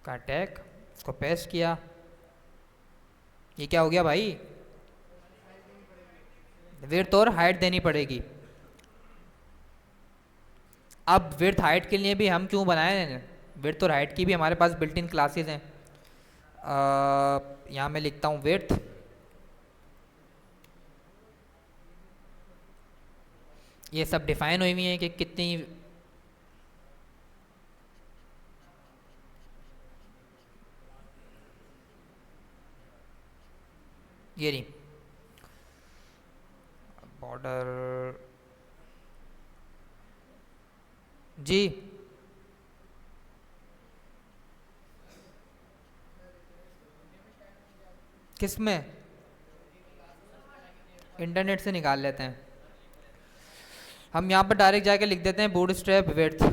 का टैग, इसको पेस्ट किया। ये क्या हो गया भाई, विड्थ और हाइट देनी पड़ेगी। अब विड्थ हाइट के लिए भी हम क्यों बनाए हैं, विड्थ और हाइट की भी हमारे पास बिल्ट इन क्लासेस हैं। यहाँ मैं लिखता हूँ विड्थ, ये सब डिफाइन हुई हुई हैं कि कितनी, ये नहीं बॉर्डर जी, किस में? इंटरनेट से निकाल लेते हैं हम, यहाँ पर डायरेक्ट जाके लिख देते हैं बूटस्ट्रैप विड्थ।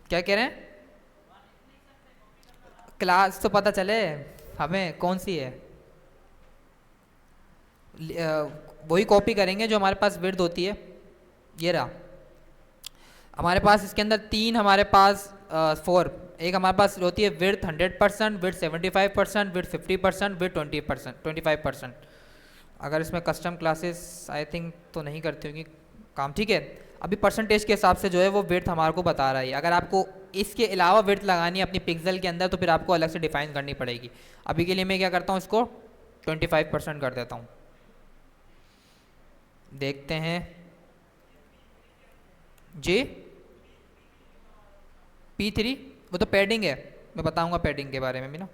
क्या कह रहे हैं? क्लास तो पता चले हमें कौन सी है, वही कॉपी करेंगे जो हमारे पास विड्थ होती है। ये रहा हमारे पास, इसके अंदर तीन हमारे पास 4, एक हमारे पास होती है विड्थ 100%, विड्थ 75%, विड्थ 50%, विड्थ 20%, 25%। अगर इसमें कस्टम क्लासेस आई थिंक तो नहीं करती होंगी काम, ठीक है। अभी परसेंटेज के हिसाब से जो है वो विड्थ हमारे को बता रहा है। अगर आपको इसके अलावा विड्थ लगानी है अपनी पिक्सल के अंदर तो फिर आपको अलग से डिफाइन करनी पड़ेगी। अभी के लिए मैं क्या करता हूँ, इसको 25% कर देता हूँ। देखते हैं जी। P3 वो तो पैडिंग है, मैं बताऊंगा पैडिंग के बारे में भी ना।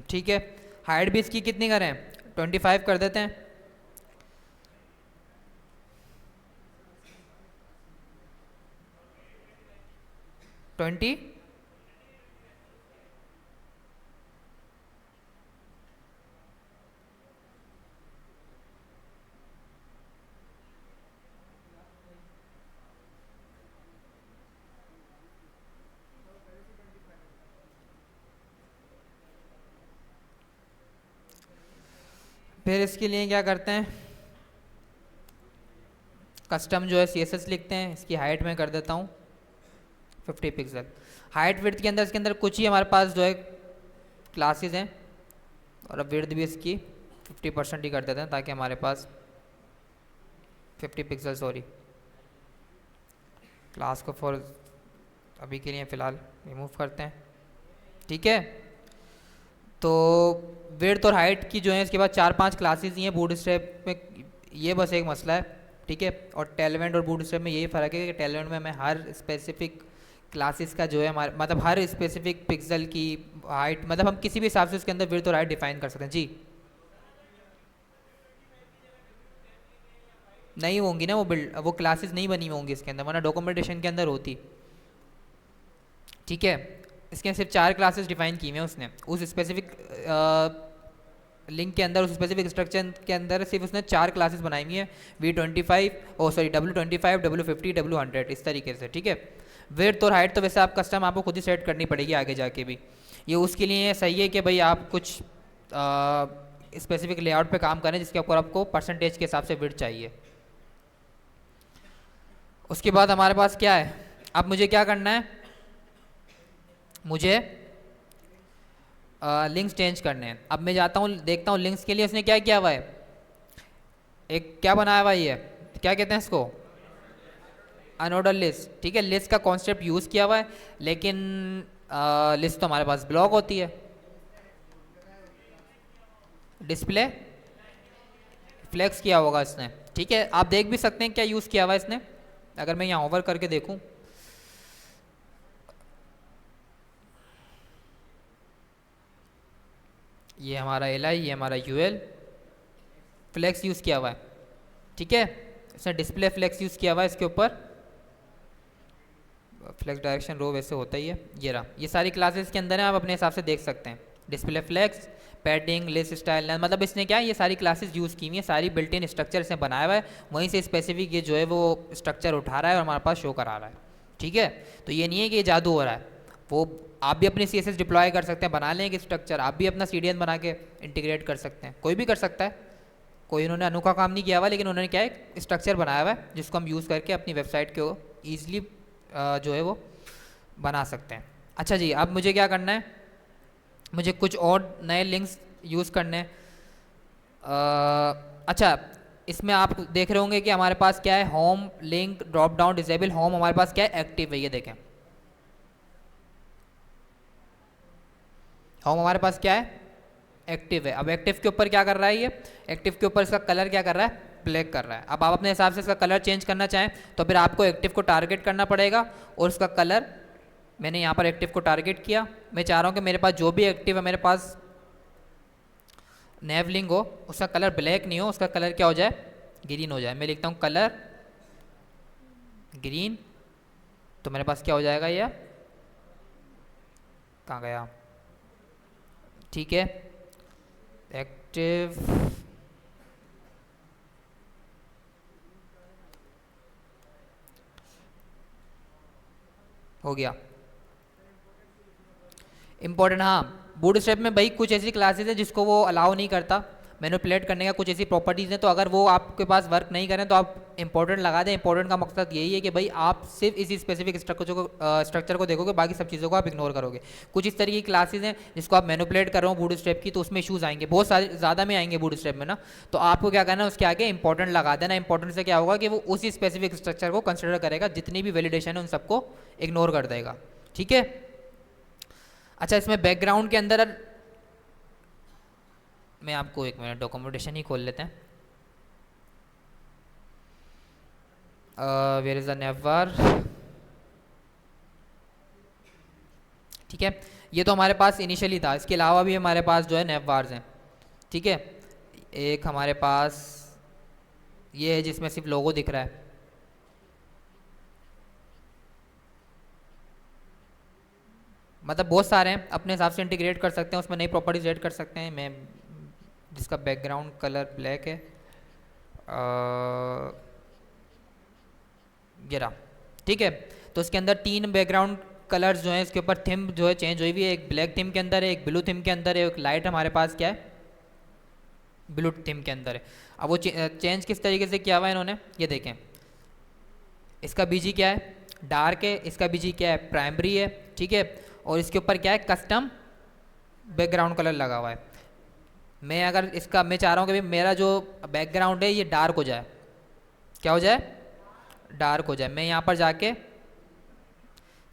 ठीक है, हाइट भी इसकी कितनी करें, 25 कर देते हैं। 20। फिर इसके लिए क्या करते हैं, कस्टम जो है CSS लिखते हैं, इसकी हाइट में कर देता हूँ 50 पिक्सल। हाइट विड्थ के अंदर इसके अंदर कुछ ही हमारे पास जो है क्लासेस हैं, और अब विड्थ भी इसकी 50% ही कर देते हैं ताकि हमारे पास 50 पिक्सल, सॉरी क्लास को फॉर अभी के लिए फ़िलहाल रिमूव करते हैं। ठीक है, तो विड्थ और हाइट की जो है इसके बाद 4-5 क्लासेस ही हैं बूटस्ट्रैप में, ये बस एक मसला है। ठीक है, और टेलवेंट और बूटस्ट्रैप में यही फ़र्क है कि टेलवेंट में हमें हर स्पेसिफिक क्लासेस का जो है हमारे मतलब हर स्पेसिफिक पिक्सल की हाइट, मतलब हम किसी भी हिसाब से उसके अंदर विड्थ और हाइट डिफाइन कर सकते हैं। जी नहीं होंगी ना वो क्लासेस नहीं बनी होंगी इसके अंदर, वरना डॉक्यूमेंटेशन के अंदर होती। ठीक है, इसके सिर्फ 4 क्लासेस डिफाइन की हुई हैं उसने उस स्पेसिफिक लिंक के अंदर, उस स्पेसिफिक स्ट्रक्चर के अंदर सिर्फ उसने 4 क्लासेस बनाई हुई हैं, V25 ओ सॉरी W25 W50 W100 इस तरीके से। ठीक है, विड्थ और हाइट तो वैसे आप कस्टम आपको खुद ही सेट करनी पड़ेगी आगे जाके भी। ये उसके लिए सही है कि भाई आप कुछ स्पेसिफिक लेआउट पे काम करें जिसके ऊपर आपको परसेंटेज के हिसाब से विड्थ चाहिए। उसके बाद हमारे पास क्या है, अब मुझे क्या करना है, मुझे लिंक्स चेंज करने हैं। अब मैं जाता हूँ देखता हूँ लिंक्स के लिए उसने क्या किया हुआ है, एक क्या बनाया हुआ है, ये क्या कहते हैं इसको, अनऑर्डर लिस्ट। ठीक है, लिस्ट का कॉन्सेप्ट यूज़ किया हुआ है, लेकिन लिस्ट तो हमारे पास ब्लॉक होती है। डिस्प्ले फ्लेक्स किया होगा इसने। ठीक है, आप देख भी सकते हैं क्या यूज़ किया हुआ है इसने, अगर मैं यहाँ ओवर करके देखूँ, ये हमारा LI, ये हमारा UL, फ्लेक्स यूज़ किया हुआ है। ठीक है, इसने डिस्प्ले फ्लेक्स यूज़ किया हुआ है इसके ऊपर, फ्लेक्स डायरेक्शन रो वैसे होता ही है। ये रहा, ये सारी क्लासेस के अंदर है, आप अपने हिसाब से देख सकते हैं। Display flex, padding, list style, मतलब इसने क्या ये सारी क्लासेस यूज़ की हुई हैं, सारी बिल्ट इन स्ट्रक्चर इसने बनाया हुआ है, वहीं से स्पेसिफिक ये जो है वो स्ट्रक्चर उठा रहा है और हमारे पास शो करा रहा है। ठीक है, तो ये नहीं है कि ये जादू हो रहा है, वो आप भी अपनी CSS डिप्लॉय कर सकते हैं, बना लेंगे स्ट्रक्चर, आप भी अपना CDN बना के इंटीग्रेट कर सकते हैं, कोई भी कर सकता है, कोई उन्होंने अनोखा काम नहीं किया हुआ, लेकिन उन्होंने क्या है स्ट्रक्चर बनाया हुआ है जिसको हम यूज़ करके अपनी वेबसाइट को ईजिली जो है वो बना सकते हैं। अच्छा जी, अब मुझे क्या करना है, मुझे कुछ और नए लिंक्स यूज़ करने हैं। अच्छा, इसमें आप देख रहे होंगे कि हमारे पास क्या है, home link drop down disable, home हमारे पास क्या है एक्टिव है, ये देखें होम हमारे पास क्या है एक्टिव है। अब एक्टिव के ऊपर क्या कर रहा है, ये एक्टिव के ऊपर इसका कलर क्या कर रहा है, ब्लैक कर रहा है। अब आप अपने हिसाब से इसका कलर चेंज करना चाहें तो फिर आपको एक्टिव को टारगेट करना पड़ेगा, और उसका कलर मैंने यहाँ पर एक्टिव को टारगेट किया। मैं चाह रहा हूँ कि मेरे पास जो भी एक्टिव है मेरे पास नेवलिंग हो, उसका कलर ब्लैक नहीं हो, उसका कलर क्या हो जाए, ग्रीन हो जाए। मैं लिखता हूँ कलर ग्रीन, तो मेरे पास क्या हो जाएगा, ये कहाँ गया, ठीक है एक्टिव हो गया। इंपॉर्टेंट, हाँ बूटस्ट्रैप में भाई कुछ ऐसी क्लासेस है जिसको वो अलाउ नहीं करता मैनिपुलेट करने का, कुछ ऐसी प्रॉपर्टीज़ हैं, तो अगर वो आपके पास वर्क नहीं करें तो आप इंपॉर्टेंट लगा दें। इंपॉर्टेंट का मकसद यही है कि भाई आप सिर्फ इसी स्पेसिफिक स्ट्रक्चर को देखोगे, बाकी सब चीज़ों को आप इग्नोर करोगे। कुछ इस तरह की क्लासेज हैं जिसको आप मैनिपुलेट कर रहे हो बूटस्ट्रैप की, तो उसमें इशूज़ आएंगे, बहुत सारे ज़्यादा में आएंगे बूटस्ट्रैप में ना। तो आपको क्या करना है, उसके आगे इंपॉर्टेंट लगा देना। इंपॉर्टेंट से क्या होगा कि वो उसी स्पेसिफिक स्ट्रक्चर को कंसिडर करेगा, जितनी भी वैलिडेशन है उन सबको इग्नोर कर देगा। ठीक है। अच्छा, इसमें बैकग्राउंड के अंदर मैं आपको एक मिनट डॉक्यूमेंटेशन ही खोल लेते हैं। Where is the navbar. ठीक है, ये तो हमारे पास इनिशियली था, इसके अलावा भी हमारे पास जो है नेवार्स हैं। ठीक है, एक हमारे पास ये है जिसमें सिर्फ लोगो दिख रहा है, मतलब बहुत सारे हैं, अपने हिसाब से इंटीग्रेट कर सकते हैं, उसमें नई प्रॉपर्टीज ऐड कर सकते हैं। मैं जिसका बैकग्राउंड कलर ब्लैक है, ये रहा। ठीक है, तो इसके अंदर 3 बैकग्राउंड कलर्स जो हैं, इसके ऊपर थीम जो है चेंज हुई हुई है। एक ब्लैक थीम के अंदर है, एक ब्लू थीम के अंदर है, एक लाइट हमारे पास क्या है, ब्लू थीम के अंदर है। अब वो चेंज किस तरीके से किया हुआ है इन्होंने, ये देखें। इसका बीजी क्या है, डार्क है, इसका बीजी क्या है, प्राइमरी है। ठीक है, और इसके ऊपर क्या है, कस्टम बैकग्राउंड कलर लगा हुआ है। मैं अगर इसका, मैं चाह रहा हूँ कि भाई मेरा जो बैकग्राउंड है ये डार्क हो जाए, क्या हो जाए, डार्क हो जाए। मैं यहाँ पर जाके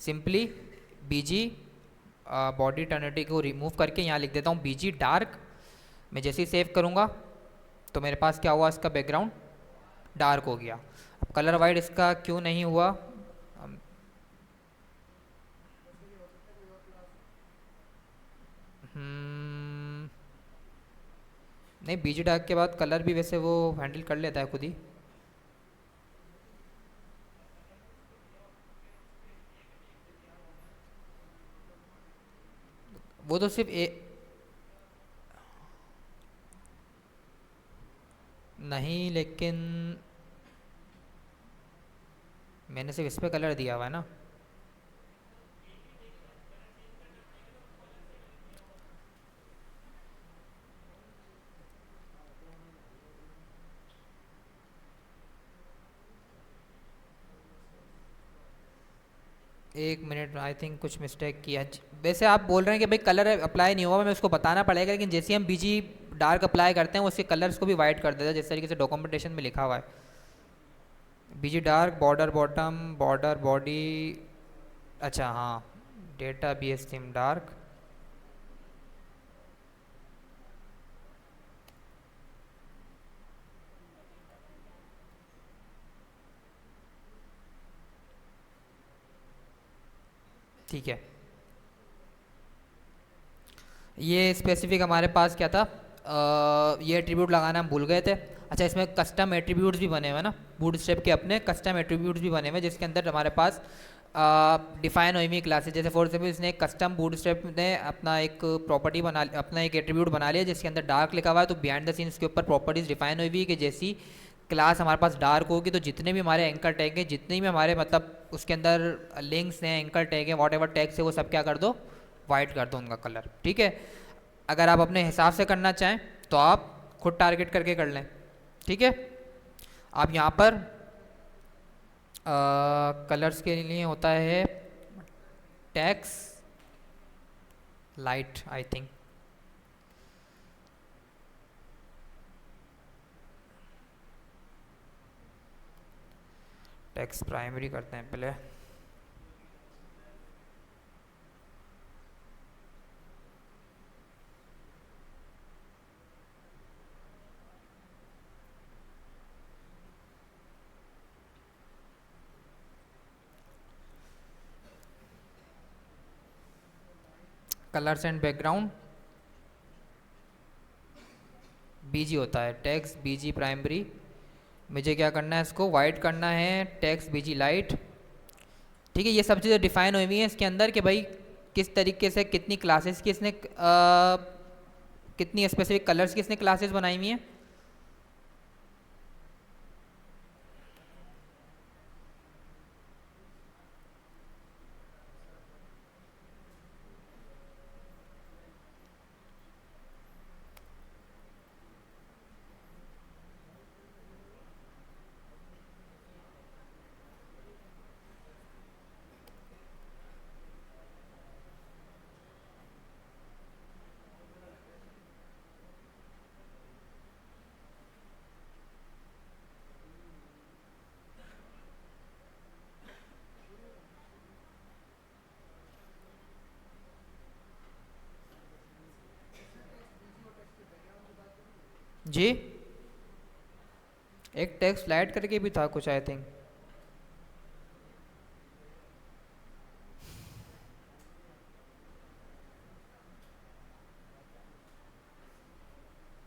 सिंपली बीजी बॉडी टर्निटी को रिमूव करके यहाँ लिख देता हूँ बीजी डार्क। मैं जैसे ही सेव करूँगा तो मेरे पास क्या हुआ, इसका बैकग्राउंड डार्क हो गया। अब कलर वाइड इसका क्यों नहीं हुआ, नहीं बीजी डार्क के बाद कलर भी वैसे वो हैंडल कर लेता है खुद ही। वो तो सिर्फ नहीं, लेकिन मैंने सिर्फ इस पे कलर दिया हुआ है ना। एक मिनट, आई थिंक कुछ मिस्टेक किया। वैसे आप बोल रहे हैं कि भाई कलर अप्लाई नहीं हुआ, मैं उसको बताना पड़ेगा, लेकिन जैसे ही हम बीजी डार्क अप्लाई करते हैं उसके कलर्स को भी वाइट कर देता है, जिस तरीके से डॉक्यूमेंटेशन में लिखा हुआ है। BG dark border bottom border body, अच्छा हाँ, data B S theme dark. ठीक है, ये स्पेसिफिक हमारे पास क्या था, ये एट्रीब्यूट लगाना हम भूल गए थे। अच्छा, इसमें कस्टम एट्रीब्यूट्स भी बने हुए हैं ना, बूटस्ट्रैप के अपने कस्टम एट्रीब्यूट्स भी बने हुए हैं, जिसके अंदर हमारे पास डिफाइन हुई हुई क्लासेस, जैसे फॉर एग्जाम्पल इसने एक कस्टम बूटस्ट्रैप ने अपना एक प्रॉपर्टी बना, अपना एक एट्रीब्यूट बना लिया जिसके अंदर डार्क लिखा हुआ है। तो बिहाइंड द सीन्स के ऊपर प्रॉपर्टीज डिफाइन हुई हुई है कि जैसी क्लास हमारे पास डार्क होगी तो जितने भी हमारे एंकर टैग हैं, जितने भी हमारे मतलब उसके अंदर लिंक्स हैं, एंकर टैग हैं, वॉट एवर टैग्स है, वो सब क्या कर दो, वाइट कर दो उनका कलर। ठीक है, अगर आप अपने हिसाब से करना चाहें तो आप खुद टारगेट करके कर लें। ठीक है, आप यहाँ पर कलर्स के लिए होता है tax light, I think. Tax primary करते हैं पहले। कलर्स एंड बैकग्राउंड बीजी होता है, टैक्स बीजी प्राइमरी। मुझे क्या करना है, इसको वाइट करना है, टैक्स बीजी लाइट। ठीक है, ये सब चीज़ें डिफाइन हुई हुई हैं इसके अंदर कि भाई किस तरीके से कितनी क्लासेस की इसने कितनी स्पेसिफिक कलर्स की इसने क्लासेस बनाई हुई हैं। जी, एक टेक्स्ट स्लाइड करके भी था कुछ आई थिंक।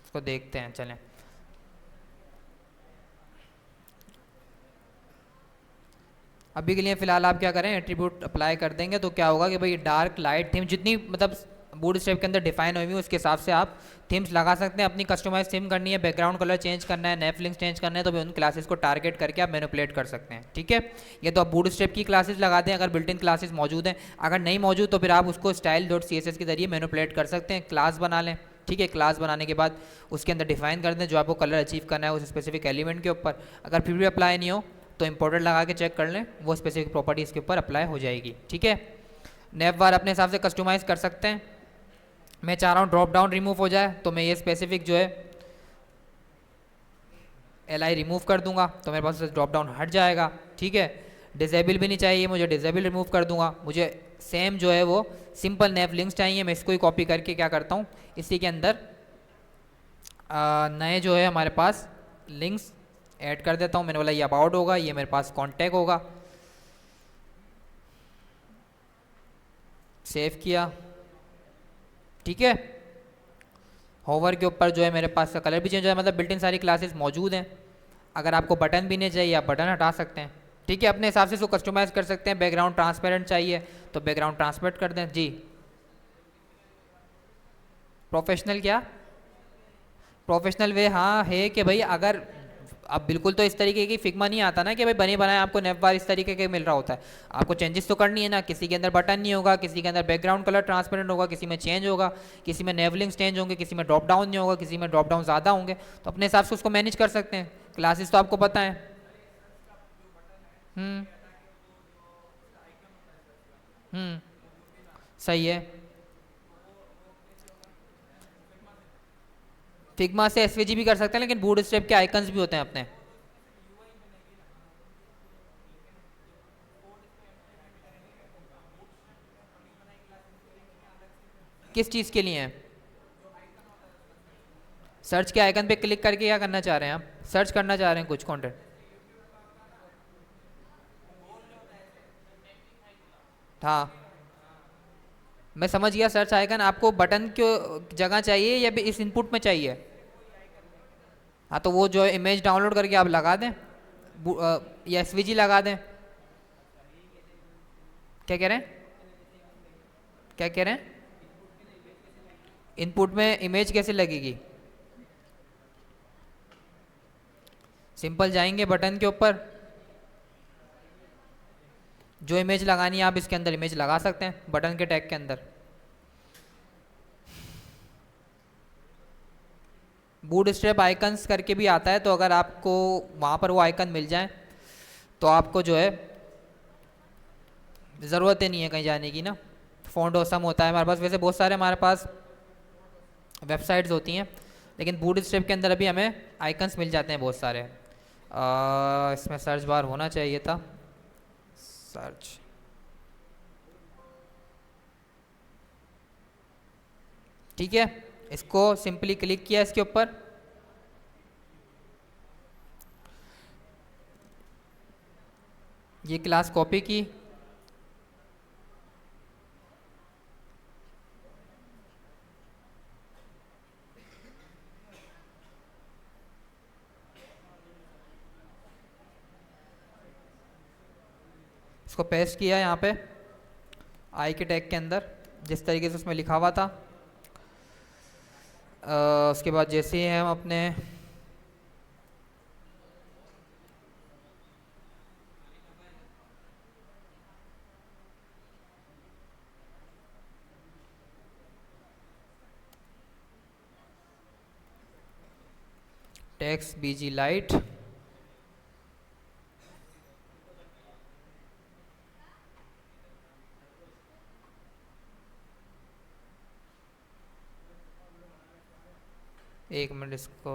उसको देखते हैं, चलें। अभी के लिए फ़िलहाल आप क्या करें, एट्रीब्यूट अप्लाई कर देंगे तो क्या होगा कि भाई डार्क लाइट थीम जितनी मतलब बूट स्ट्रैप के अंदर डिफाइन हुई है उसके हिसाब से आप थीम्स लगा सकते हैं। अपनी कस्टमाइज थीम करनी है, बैकग्राउंड कलर चेंज करना है, नेफ लिंक्स चेंज करना है, तो भी उन क्लासेस को टारगेट करके आप मैनिपुलेट कर सकते हैं। ठीक है, ये तो आप बूट स्ट्रैप की क्लासेस लगा दें अगर बिल्ट इन क्लासेस मौजूद हैं। अगर नहीं मौजूद तो फिर आप उसको style dot C S S के जरिए मैनिपुलेट कर सकते हैं, क्लास बना लें। ठीक है, क्लास बनाने के बाद उसके अंदर डिफाइन कर दें जो आपको कलर अचीव करना है उस स्पेसिफिक एलिमेंट के ऊपर। अगर फिर भी अप्लाई नहीं हो तो इंपॉर्टेंट लगा के चेक कर लें, वो स्पेसिफिक प्रॉपर्टी इसके ऊपर अप्लाई हो जाएगी। ठीक है, नेव बार अपने हिसाब से कस्टमाइज़ कर सकते हैं। मैं चाह रहा हूँ ड्रॉप डाउन रिमूव हो जाए तो मैं ये स्पेसिफिक जो है एल आई रिमूव कर दूंगा तो मेरे पास ड्रॉप डाउन हट जाएगा। ठीक है, डिसेबल भी नहीं चाहिए मुझे, डिसेबल रिमूव कर दूंगा। मुझे सेम जो है वो सिंपल नेव लिंक्स चाहिए, मैं इसको ही कॉपी करके क्या करता हूँ इसी के अंदर नए जो है हमारे पास लिंक्स ऐड कर देता हूँ। मैंने बोला ये अबाउट होगा, ये मेरे पास कॉन्टैक्ट होगा। सेव किया। ठीक है, होवर के ऊपर जो है मेरे पास का कलर भी चेंज हो है, मतलब बिल्ट इन सारी क्लासेस मौजूद हैं। अगर आपको बटन भी नहीं चाहिए आप बटन हटा सकते हैं। ठीक है, अपने हिसाब से इसको कस्टमाइज़ कर सकते हैं। बैकग्राउंड ट्रांसपेरेंट चाहिए तो बैकग्राउंड ट्रांसपेरेंट कर दें। जी, प्रोफेशनल क्या, प्रोफेशनल वे हाँ है कि भाई अगर अब बिल्कुल तो इस तरीके की फिग्मा नहीं आता ना कि भाई बने बनाए आपको नेव बार इस तरीके के मिल रहा होता है। आपको चेंजेस तो करनी है ना, किसी के अंदर बटन नहीं होगा, किसी के अंदर बैकग्राउंड कलर ट्रांसपेरेंट होगा, किसी में चेंज होगा, किसी में नेव लिंक्स चेंज होंगे, किसी में ड्रॉप डाउन नहीं होगा, किसी में ड्रॉप डाउन ज़्यादा होंगे। तो अपने हिसाब से उसको मैनेज कर सकते हैं। क्लासेस तो आपको पता है। हम्म। हम्म। सही है। फिग्मा से एसवीजी भी कर सकते हैं लेकिन बूट स्ट्रैप के आइकन्स भी होते हैं अपने। किस चीज़ के लिए हैं? सर्च के आइकन पे क्लिक करके क्या करना चाह रहे हैं आप? सर्च करना चाह रहे हैं कुछ कंटेंट? हाँ, मैं समझ गया। सर्च आइकन आपको बटन की जगह चाहिए या भी इस इनपुट में चाहिए? हाँ, तो वो जो इमेज डाउनलोड करके आप लगा दें, या एसवीजी लगा दें। क्या कह रहे हैं? क्या कह रहे हैं? इनपुट में इमेज कैसे लगेगी? सिंपल जाएंगे बटन के ऊपर, जो इमेज लगानी है आप इसके अंदर इमेज लगा सकते हैं बटन के टैग के अंदर। बूट स्ट्रैप आइकन्स करके भी आता है, तो अगर आपको वहाँ पर वो आइकन मिल जाए तो आपको जो है ज़रूरत ही नहीं है कहीं जाने की ना। फ़ॉन्ट ऑसम होता है हमारे पास, वैसे बहुत सारे हमारे पास वेबसाइट्स होती हैं लेकिन बूट स्ट्रैप के अंदर अभी हमें आइकन्स मिल जाते हैं बहुत सारे। इसमें सर्च बार होना चाहिए था। सर्च। ठीक है, इसको सिंपली क्लिक किया इसके ऊपर। ये क्लास कॉपी की, इसको पेस्ट किया यहाँ पे आई के टैग के अंदर जिस तरीके से उसमें लिखा हुआ था। उसके बाद जैसे ही हम अपने टेक्स्ट बीजी लाइट, एक मिनट इसको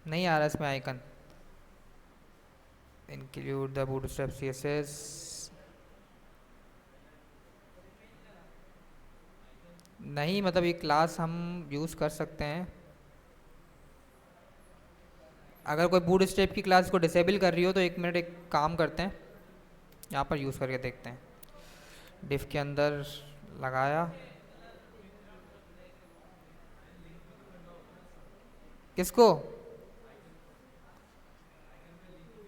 नहीं आ रहा इसमें icon. Include the bootstrap CSS। नहीं मतलब ये क्लास हम यूज़ कर सकते हैं। अगर कोई बूटस्ट्रैप की क्लास को डिसेबल कर रही हो तो एक मिनट एक काम करते हैं, यहाँ पर यूज़ करके देखते हैं। डिफ के अंदर लगाया, किसको?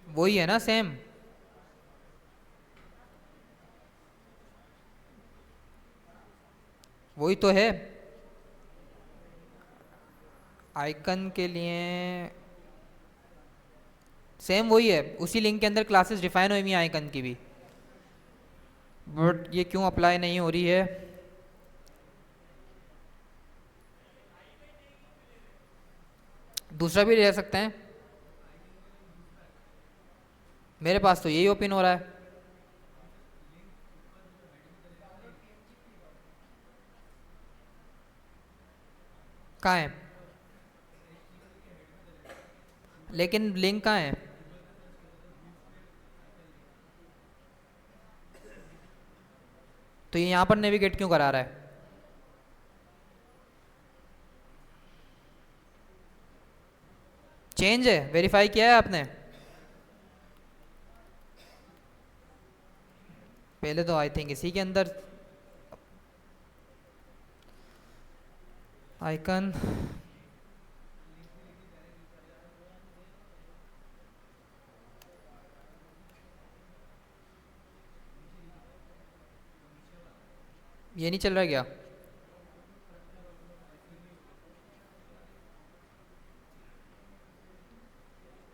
वही है ना सेम। वही तो है आइकन के लिए, सेम वही है। उसी लिंक के अंदर क्लासेस डिफाइन हुई हुई हैं आइकन की भी, बट ये क्यों अप्लाई नहीं हो रही है? दूसरा भी ले सकते हैं, मेरे पास तो यही ओपन हो रहा है। कहाँ है? लेकिन लिंक कहाँ है? तो ये यहाँ पर नेविगेट क्यों करा रहा है? चेंज है, वेरीफाई किया है आपने? पहले तो आई थिंक इसी के अंदर आइकन, ये नहीं चल रहा क्या?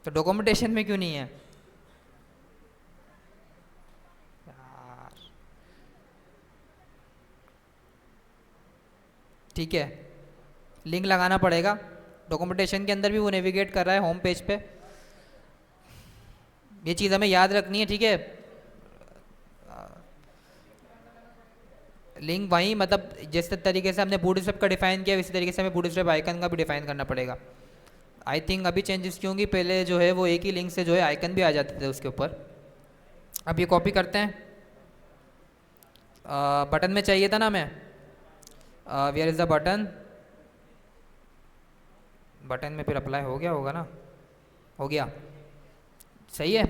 तो डॉक्यूमेंटेशन में क्यों नहीं है यार? ठीक है, लिंक लगाना पड़ेगा। डॉक्यूमेंटेशन के अंदर भी वो नेविगेट कर रहा है होम पेज पे, ये चीज़ हमें याद रखनी है, ठीक है। लिंक वहीं मतलब जिस तरीके से हमने बूटस्ट्रैप का डिफाइन किया इसी तरीके से हमें बूटस्ट्रैप आइकन का भी डिफाइन करना पड़ेगा। आई थिंक अभी चेंजेस क्यों होंगी, पहले जो है वो एक ही लिंक से जो है आइकन भी आ जाते थे उसके ऊपर। अब ये कॉपी करते हैं, बटन में चाहिए था ना हमें, where is the button, button में फिर अप्लाई हो गया होगा ना, हो गया, सही है।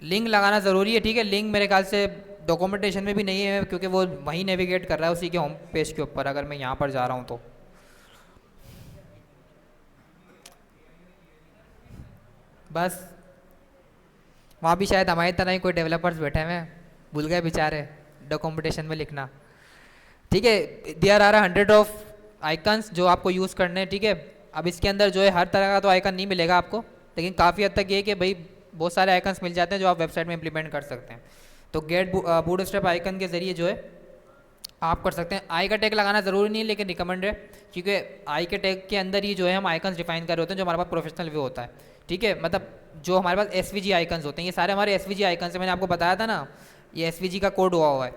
लिंक लगाना ज़रूरी है, ठीक है। लिंक मेरे ख्याल से डॉक्यूमेंटेशन में भी नहीं है क्योंकि वो वहीं नेविगेट कर रहा है उसी के होम पेज के ऊपर। अगर मैं यहाँ पर जा रहा हूँ तो बस वहाँ भी शायद हमारी तरह ही कोई डेवलपर्स बैठे हुए हैं, भूल गए बेचारे डॉक्यूमेंटेशन में लिखना, ठीक है। देयर आर 100 ऑफ आइकन्स जो आपको यूज़ करने हैं, ठीक है। अब इसके अंदर जो है हर तरह का तो आइकन नहीं मिलेगा आपको, लेकिन काफ़ी हद तक ये कि भाई बहुत सारे आइकन्स मिल जाते हैं जो आप वेबसाइट में इंप्लीमेंट कर सकते हैं। तो गेट बूटस्ट्रैप आइकन के ज़रिए जो है आप कर सकते हैं। आई का टैग लगाना ज़रूरी नहीं है लेकिन रिकमेंड है, क्योंकि आई के टैग के अंदर ही जो है हम आइकन्स डिफाइन कर रहे होते हैं जो हमारे पास प्रोफेशनल व्यू होता है, ठीक है। मतलब जो हमारे पास SVG आइकन्स होते हैं, ये सारे हमारे SVG आइकन्स हैं। मैंने आपको बताया था ना, ये SVG का कोड हुआ है।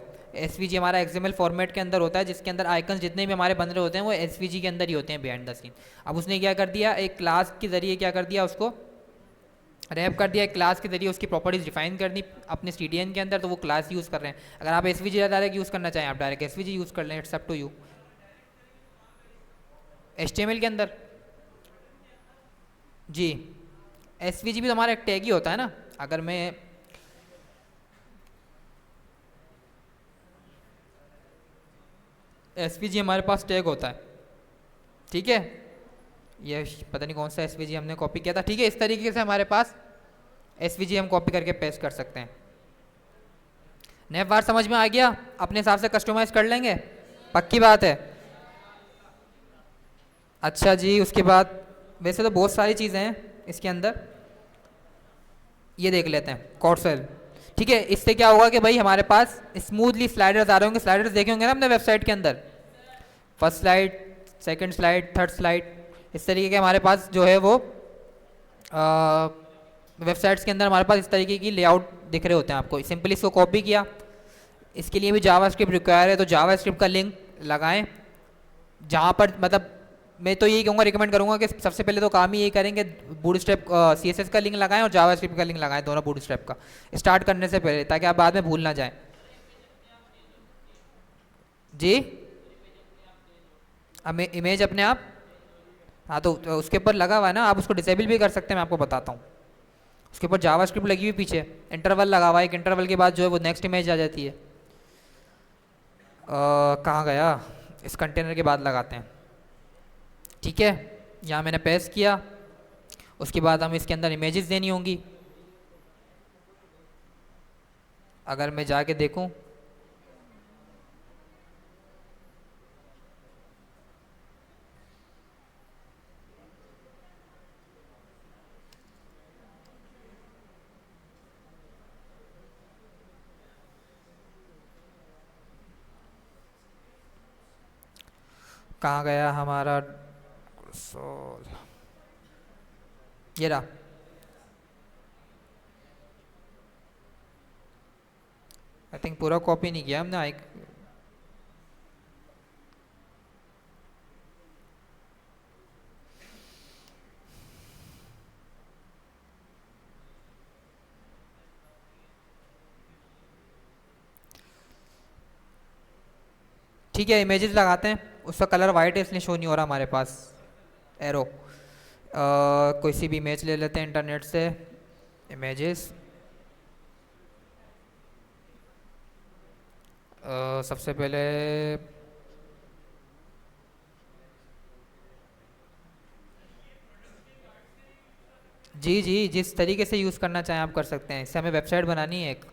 SVG हमारा XML फॉर्मेट के अंदर होता है जिसके अंदर आइकन्स जितने भी हमारे बन रहे होते हैं वो SVG के अंदर ही होते हैं बिहाइंड द सीन। अब उसने क्या कर दिया, एक क्लास के ज़रिए क्या कर दिया, उसको रैप कर दिया, एक क्लास के जरिए उसकी प्रॉपर्टीज डिफाइन कर दी अपने CDN के अंदर, तो वो क्लास यूज़ कर रहे हैं। अगर आप SVG डायरेक्ट यूज़ करना चाहें आप डायरेक्ट SVG यूज़ कर लें, it's up to you. HTML के अंदर जी SVG भी तो हमारा एक टैग ही होता है ना। अगर मैं SVG हमारे पास टैग होता है, ठीक है। ये पता नहीं कौन सा SVG हमने कॉपी किया था, ठीक है। इस तरीके से हमारे पास SVG हम कॉपी करके पेस्ट कर सकते हैं। नैव बार समझ में आ गया, अपने हिसाब से कस्टमाइज कर लेंगे, पक्की बात है। अच्छा जी, उसके बाद वैसे तो बहुत सारी चीज़ें हैं इसके अंदर, ये देख लेते हैं कॉर्सेल, ठीक है। इससे क्या होगा कि भाई हमारे पास स्मूथली स्लाइडर्स आ रहे होंगे। स्लाइडर्स देखे होंगे ना अपने वेबसाइट के अंदर, first slide, second slide, third slide, इस तरीके के हमारे पास जो है वो वेबसाइट्स के अंदर हमारे पास इस तरीके की लेआउट दिख रहे होते हैं आपको। सिंपली इसको कॉपी किया, इसके लिए भी जावास्क्रिप्ट रिक्वायर है, तो जावास्क्रिप्ट का लिंक लगाएं जहाँ पर मतलब मैं तो यही कहूँगा, रिकमेंड करूँगा कि सबसे पहले तो काम ही यही करेंगे, बूटस्ट्रैप CSS का लिंक लगाएं और जावास्क्रिप्ट का लिंक लगाएं, दोनों बूटस्ट्रैप का स्टार्ट करने से पहले, ताकि आप बाद में भूल ना जाएं। जी, हमें इमेज अपने आप, हाँ तो उसके ऊपर लगा हुआ है ना, आप उसको डिसेबल भी कर सकते हैं, मैं आपको बताता हूँ। उसके ऊपर जावास्क्रिप्ट लगी हुई पीछे, इंटरवल लगा हुआ है, एक इंटरवल के बाद जो है वो नेक्स्ट इमेज आ जाती है। कहाँ गया, इस कंटेनर के बाद लगाते हैं। ठीक है, यहाँ मैंने पेस्ट किया, उसके बाद हम इसके अंदर इमेजेस देनी होंगी। अगर मैं जाके देखूँ, कहाँ गया हमारा सोल, ये रहा। आई थिंक पूरा कॉपी नहीं किया हमने, एक ठीक है, इमेजेस लगाते हैं। उसका कलर वाइट है इसलिए शो नहीं हो रहा हमारे पास एरो। कोई सी भी इमेज ले लेते हैं इंटरनेट से, इमेजेस। सबसे पहले जी जी, जिस तरीके से यूज़ करना चाहें आप कर सकते हैं। इससे हमें वेबसाइट बनानी है एक।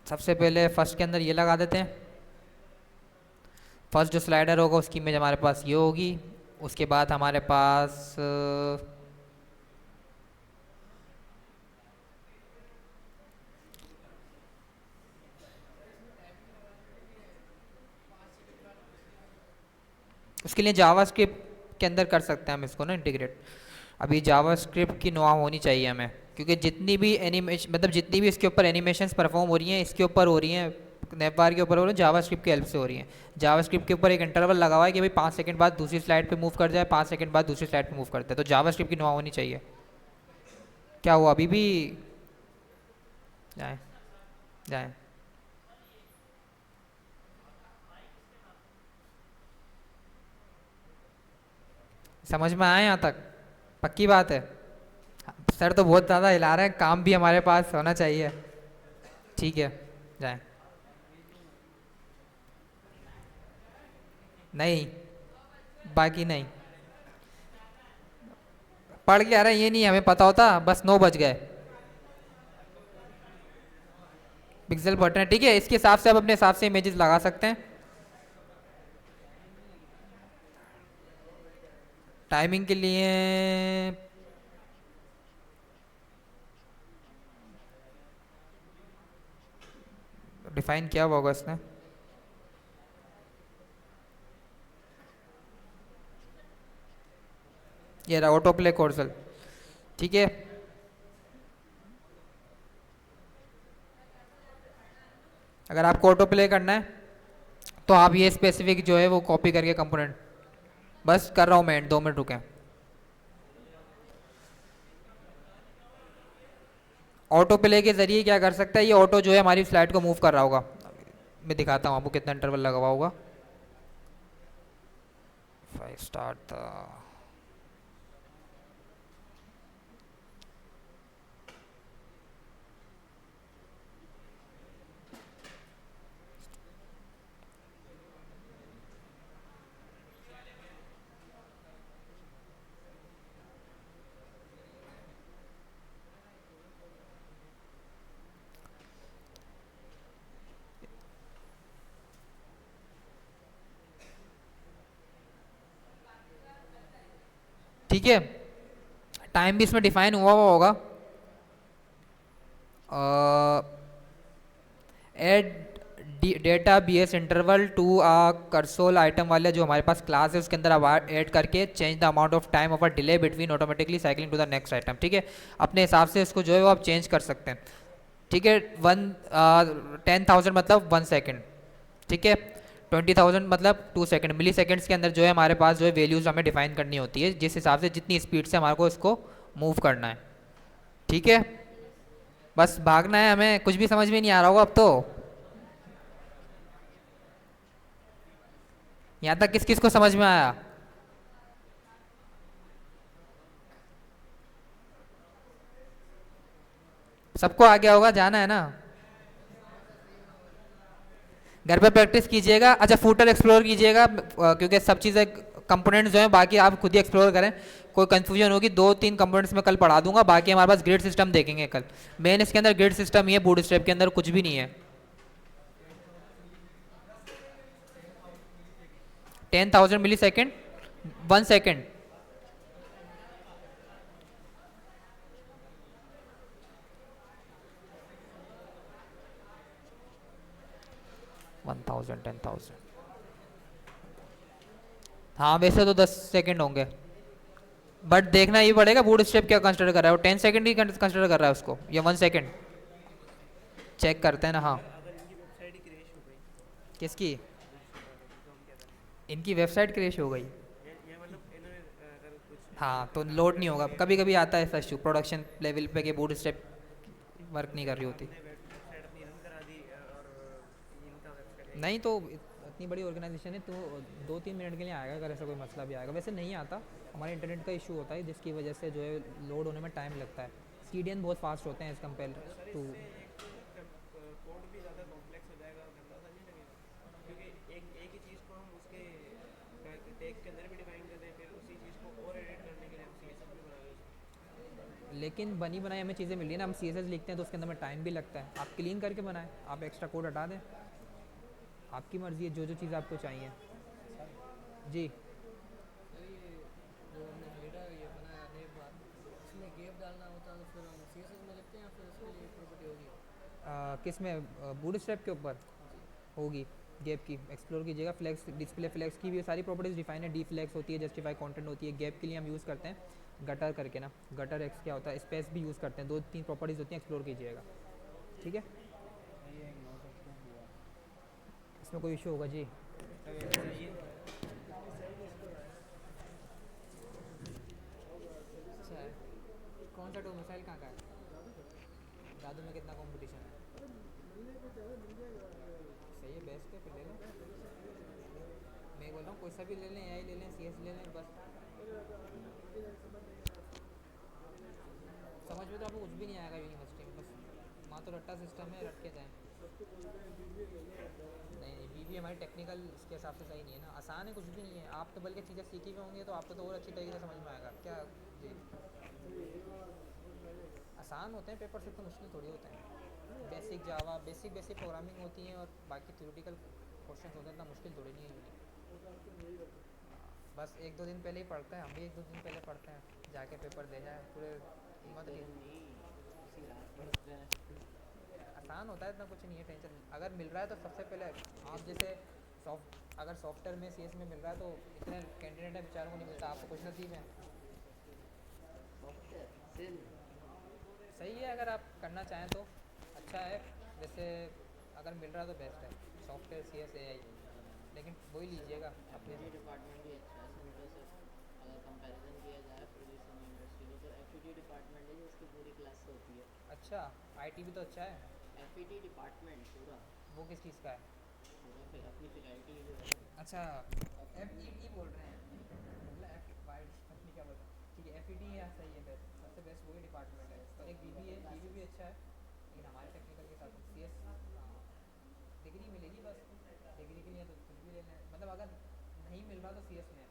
सबसे पहले फर्स्ट के अंदर ये लगा देते हैं, फर्स्ट जो स्लाइडर होगा उसकी इमेज हमारे पास ये होगी। उसके बाद हमारे पास उसके लिए जावास्क्रिप्ट के अंदर कर सकते हैं हम इसको ना इंटीग्रेट। अभी जावास्क्रिप्ट की नुआ होनी चाहिए हमें, क्योंकि जितनी भी एनिमेशन, मतलब जितनी भी इसके ऊपर एनिमेशंस परफॉर्म हो रही हैं, इसके ऊपर हो रही हैं, नेपबार के ऊपर हो रही है, जावास्क्रिप्ट की हेल्प से हो रही हैं। जावास्क्रिप्ट के ऊपर एक इंटरवल लगा हुआ है कि भाई 5 सेकंड बाद दूसरी स्लाइड पे मूव कर जाए, 5 सेकंड बाद दूसरी स्लाइड पे मूव करते हैं, तो जावास्क्रिप्ट की नुआ होनी चाहिए। क्या हुआ, अभी भी जाए जाए? समझ में आया यहाँ तक? पक्की बात है? सर तो बहुत ज़्यादा हिला रहे हैं, काम भी हमारे पास होना चाहिए। ठीक है, जाए। नहीं, बाकी नहीं पढ़ के आ रहा है, ये नहीं हमें पता होता, बस 9 बज गए। पिक्सल बटन है, ठीक है, इसके हिसाब से आप अपने हिसाब से इमेजेस लगा सकते हैं। टाइमिंग के लिए डिफाइन किया हुआ होगा इसने। ये रहा ऑटो प्ले कोर्सल, ठीक है। अगर आपको ऑटो प्ले करना है तो आप ये स्पेसिफिक जो है वो कॉपी करके कंपोनेंट, बस कर रहा हूँ मैं, 2 मिनट रुकें। ऑटो प्ले के ज़रिए क्या कर सकता है, ये ऑटो जो है हमारी स्लाइड को मूव कर रहा होगा। मैं दिखाता हूँ आपको कितना इंटरवल लगा हुआ होगा। 5 स्टार्ट था। ठीक है, टाइम भी इसमें डिफाइन हुआ हुआ होगा। Add data BS interval to carousel item वाले जो हमारे पास क्लास है उसके अंदर आप ऐड करके change the amount of time of a delay between automatically cycling to the next item. ठीक है, अपने हिसाब से इसको जो है वो आप चेंज कर सकते हैं। ठीक है, 10,000 मतलब 1 सेकेंड। ठीक है, 20,000 मतलब 2 सेकंड, मिली सेकेंड्स के अंदर जो है हमारे पास जो है वैल्यूज़ हमें डिफाइन करनी होती है, जिस हिसाब से जितनी स्पीड से हमारे को इसको मूव करना है। ठीक है, बस भागना है हमें, कुछ भी समझ में नहीं आ रहा होगा अब तो। यहाँ तक किस किस को समझ में आया? सबको आ गया होगा, जाना है ना? घर पे प्रैक्टिस कीजिएगा। अच्छा, फूटर एक्सप्लोर कीजिएगा, क्योंकि सब चीज़ें कंपोनेंट्स जो हैं बाकी आप खुद ही एक्सप्लोर करें। कोई कंफ्यूजन होगी, 2-3 कंपोनेंट्स में कल पढ़ा दूंगा, बाकी हमारे पास ग्रिड सिस्टम देखेंगे कल। मेन इसके अंदर ग्रिड सिस्टम ही है, बूट स्ट्रैप के अंदर कुछ भी नहीं है। 10,000 मिली सेकेंड, 1 सेकेंड। 1,000, 10,000, हाँ वैसे तो 10 सेकेंड होंगे, बट देखना ये पड़ेगा बूट स्ट्रैप क्या कंसिडर कर रहा है, वो 10 सेकेंड ही कंसिडर कर रहा है उसको या 1 सेकेंड। चेक करते हैं ना। हाँ, किसकी? इनकी वेबसाइट क्रैश हो गई? हाँ तो लोड नहीं होगा, कभी कभी आता है ऐसा इशू प्रोडक्शन लेवल पे कि बूट स्ट्रैप वर्क नहीं कर रही होती। नहीं तो इतनी बड़ी ऑर्गेनाइजेशन है तो 2-3 मिनट के लिए आएगा, अगर ऐसा कोई मसला भी आएगा। वैसे नहीं आता, हमारे इंटरनेट का इशू होता है जिसकी वजह से जो है लोड होने में टाइम लगता है। सीडीएन बहुत फास्ट होते हैं एज़ कम्पेयर टू। लेकिन बनी बनाई हमें चीज़ें मिल रही है ना, हम सी लिखते हैं तो उसके अंदर में टाइम भी लगता है। आप क्लीन करके बनाएं, आप एक्स्ट्रा कोड हटा दें, आपकी मर्ज़ी है, जो जो चीज़ आपको चाहिए। जी, किस में? बूट स्ट्रैप के ऊपर होगी गैप की, एक्सप्लोर कीजिएगा। फ्लैक्स, डिस्प्ले फ्लैक्स की भी सारी प्रॉपर्टीज़ डिफाइन है। डी फ्लैक्स होती है, जस्टिफाई कंटेंट होती है। गैप के लिए हम यूज़ करते हैं गटर करके ना, गटर एक्स क्या होता है, स्पेस भी यूज़ करते हैं। 2-3 प्रॉपर्टीज़ होती हैं, एक्सप्लोर कीजिएगा। ठीक है, इसमें कोई इशू होगा जी? अच्छा है, कौन सा डोमिसाइल कहाँ का है? दादू में कितना कंपटीशन है? सही है, बेस्ट है, फिर ले लो। मैं बोल रहा हूँ कोई सा भी ले लें, AI ले लें, CS ले लें, बस समझ में तो आपको कुछ भी नहीं आएगा यूनिवर्सिटी में, बस वहाँ तो रट्टा सिस्टम है, रट के जाएँ। नहीं नहीं, बीबी हमारी टेक्निकल इसके हिसाब से सही नहीं है ना, आसान है, कुछ भी नहीं है। आप तो बल्कि चीज़ें सीखी हुए होंगे तो आपको तो और अच्छी तरीके से समझ में आएगा क्या। जी, आसान होते हैं पेपर से, तो मुश्किल थोड़ी होते हैं। बेसिक जावा, बेसिक बेसिक प्रोग्रामिंग होती है, और बाकी थ्योरेटिकल क्वेश्चन होते हैं, इतना मुश्किल थोड़ी नहीं है यूनिक। बस 1-2 दिन पहले ही पढ़ते हैं, हम भी 1-2 दिन पहले पढ़ते हैं, जाके पेपर दे जाए पूरे। मत आसान होता है, इतना कुछ नहीं है, टेंशन। अगर मिल रहा है तो सबसे पहले आप जैसे अगर सॉफ्टवेयर में CS में मिल रहा है तो इतने कैंडिडेट है बेचारों को नहीं मिलता, आपको कुछ नसीब है। सही है, अगर आप करना चाहें तो अच्छा है। वैसे अगर मिल रहा है तो बेस्ट है, सॉफ्टवेयर CS AI, लेकिन वही लीजिएगा अपने से। डिपार्टमेंट भी अच्छा है सेंटर से, अगर कंपैरिजन किया जाए फर्ग्यूसन यूनिवर्सिटी को, तो एफईटी डिपार्टमेंट है जिसकी पूरी क्लास होती है। अच्छा, IT भी तो अच्छा है। एफईटी डिपार्टमेंट पूरा, वो किस चीज़ का है? पूरा फिर अपनी फैकल्टी जो है अच्छा, अपनी। FET बोल रहे हैं, मतलब एफ वाइड अपनी क्या बोलते हैं। ठीक है, FET है, सही है, बेस्ट, सबसे बेस्ट वही डिपार्टमेंट है। और एक BB है, BB भी अच्छा है, लेकिन हमारे टेक्निकल के साथ CS डिग्री मिलेगी बस। डिग्री के लिए तो कुछ भी ले लें, मतलब अगर नहीं मिल रहा तो CS में,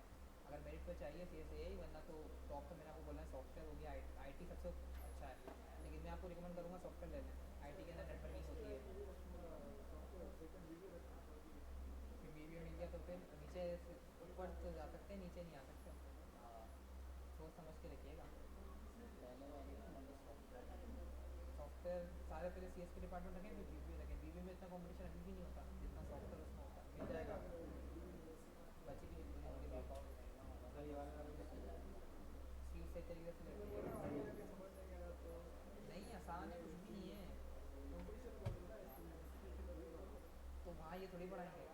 अगर मेरिट पे चाहिए CS AI, वरना तो टॉप तो मैंने आपको बोला है सॉफ्टवेयर हो गया, IT सबसे अच्छा है। लेकिन मैं आपको रिकमेंड करूँगा सॉफ्टवेयर ले लें, IT के अंदर नेटवर्किंग होती है। फिर BBA मिल गया तो फिर नीचे ऊपर तो जा सकते हैं, नीचे नहीं आ सकते, सोच समझ के रखिएगा। पहले वाली ना मतलब सॉफ्टवेयर। सॉफ्टवेयर सारे पहले CS के डिपार्टमेंट रखें, फिर BBA रखें। BBA में इतना कंपटीशन अभी भी नहीं होता जितना सॉफ्टवेयर उसमें होता है, मिल जाएगा बची की पोजीशन के लिए। सीट सही तरीके से लेते, नहीं आसान है, कुछ भी नहीं है। तो वहाँ ये थोड़ी पढ़ाएंगे,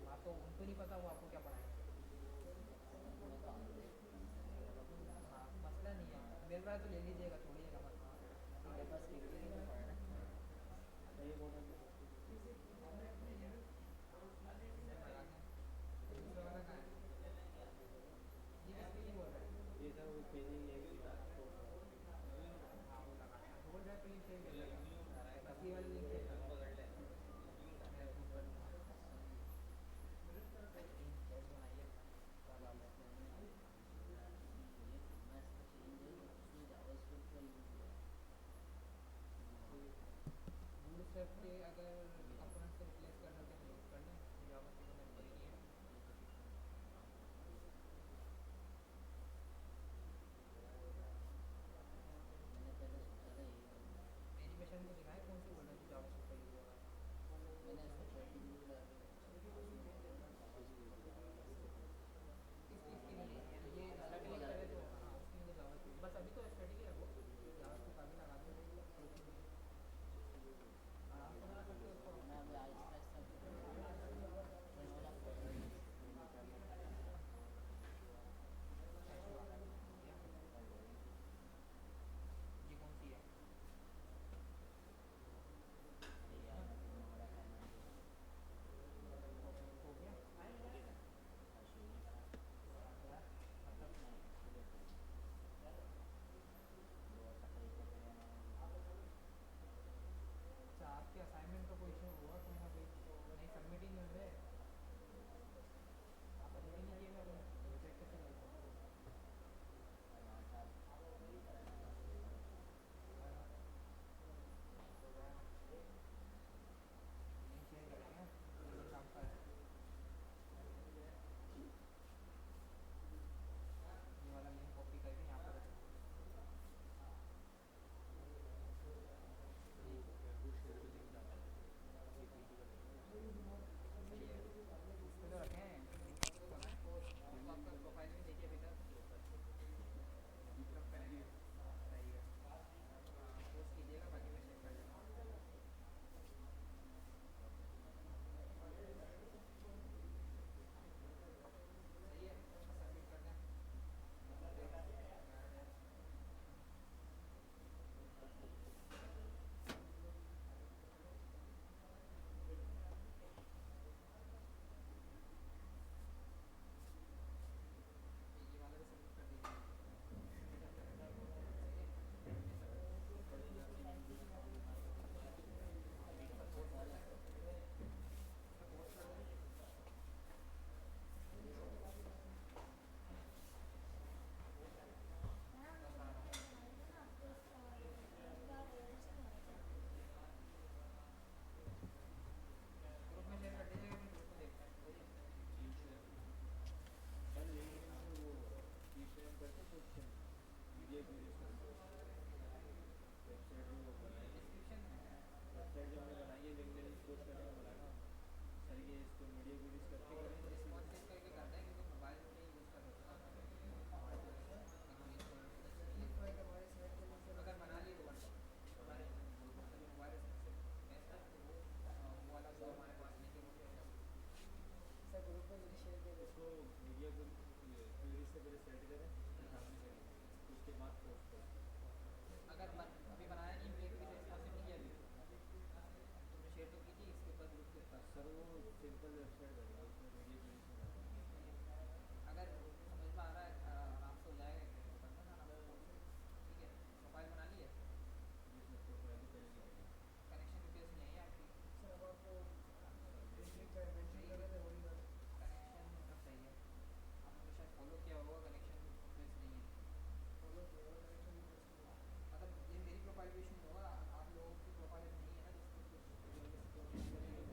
वहाँ तो तो उनको नहीं पता वो आपको क्या पढ़ाएंगे। मैं तो आगे हाँ मसला नहीं है, मेरे पास तो ले लीजिएगा, छोड़िएगा मत। मेरे पास केटीसी में पढ़ रखा है। सही है, इसमें लगाते हैं। दूसरा वाला कहाँ है? ये किसके लिए बोल रहे हैं? हाँ वो लगाते हैं, गूगल ड्राइव पे लिंक शेयर कर देगा, बस ये वाली लिंक शेयर कर देगा, मैं अप्रूव कर दूँगा। लिंक कैसे बनाइए, क्या बात है। ये करना इसका चेंज है, उसने जावास्क्रिप्ट का यूज़ किया है। बूटस्ट्रैप के अगर कंपोनेंट से रिप्लेस कर सकते हैं तो यूज़ कर लें, जावास्क्रिप्ट में कोई नहीं है। ये तो ठीक है। मैंने पहले सोचा था यही करूँगा। एनिमेशन को दिखाएं कौन सी बोल रहे हैं जो जावास्क्रिप्ट का यूज़ हो रहा है। मैंने इसको चैट जीपीटी लगा के देखा, उसमें बोल रहा था जावास्क्रिप्ट का ज़्यादा बेस्ट है। इसके लिए ये स्टैटिक स्टडी लगा करे के तो देखा। हाँ उसके लिए तो जावास्क्रिप्ट, बस अभी तो स्टडी है वो, जावास्क्रिप्ट आगे लगा दें, कोई इशू नहीं है, आराम से बना सकते हो उसको। मैं अभी आहिस्ता आहिस्ता अपनी कोडिंग करता हूँ। मैं वाला फॉरवर्ड एच वाला हो गया। ये कौन सी है? अरे यार मैं तुम्हें बड़ा टाइम दे रहा हूँ। हो गया अश्विनी का क्या मतलब? नहीं स्टूडेंट है, वो सफाई कर रहे हैं। अच्छा आपके असाइनमेंट का कोई इशू हुआ कोई ना कोई, नहीं सबमिट ही नहीं हो रहे, आप सबमिट ही नहीं किए अपने, तो रिजेक्ट कैसे कर दो। हाँ साहब, वही करना था उसको। हो जाएगा, लिंक शेयर करेंगे, ये लिंक आपका है, ये वाला लिंक कॉपी करके यहाँ पर रख दो। सही है, इस पे तो रखें, उसको आपका प्रोफाइल में देखिए अभी तक, कब करेंगे, सही है, पोस्ट कीजिएगा बाकी मैं शेयर कर देता हूँ। सही है, सबमिट कर दें, देख क्या है। ये वाला भी सबमिट कर दीजिए, सही है, ये सबमिट, इस पर पोस्ट कर दें, इस पर पोस्ट कर दें। बस आ रहा हूँ, ग्रुप में शेयर कर दीजिएगा, फिर ग्रुप में देखते हैं। डिस्क्रिप्शन में है, रिस्पॉन्सिव करके करते हैं क्योंकि मोबाइल में यूज़ कर रहे थे ना अपन, मोबाइल में इंक्रीज पर टच नहीं है, अगर बना लिए तो कर दो, अगर अभी मोबाइल रिस्पॉन्सिव बेस्ट है तो वो वाला जो हमारे पास नहीं है वो शेयर कर दो। अगर अभी बनाया नहीं, मीडिया की रिस्पॉन्सिव नहीं किया अभी, तुमने शेयर तो की थी इसके ऊपर, ग्रुप के ऊपर। सही है, अगर समझ में आ रहा है आराम से हो जाएगा एक दिन तो कर देना आराम से पोस्ट, ठीक है। प्रोफाइल बना ली है, कनेक्शन डिटेल्स नहीं आई आपकी, सही है, कनेक्शन मतलब सही है, आपने शायद फॉलो किया होगा, कनेक्शन रिक्वेस्ट नहीं है, मतलब ये मेरी प्रोफाइल पे इशू नहीं होगा, आप लोगों की प्रोफाइल नहीं है ना जिसकी वजह से तो नहीं कर रही है।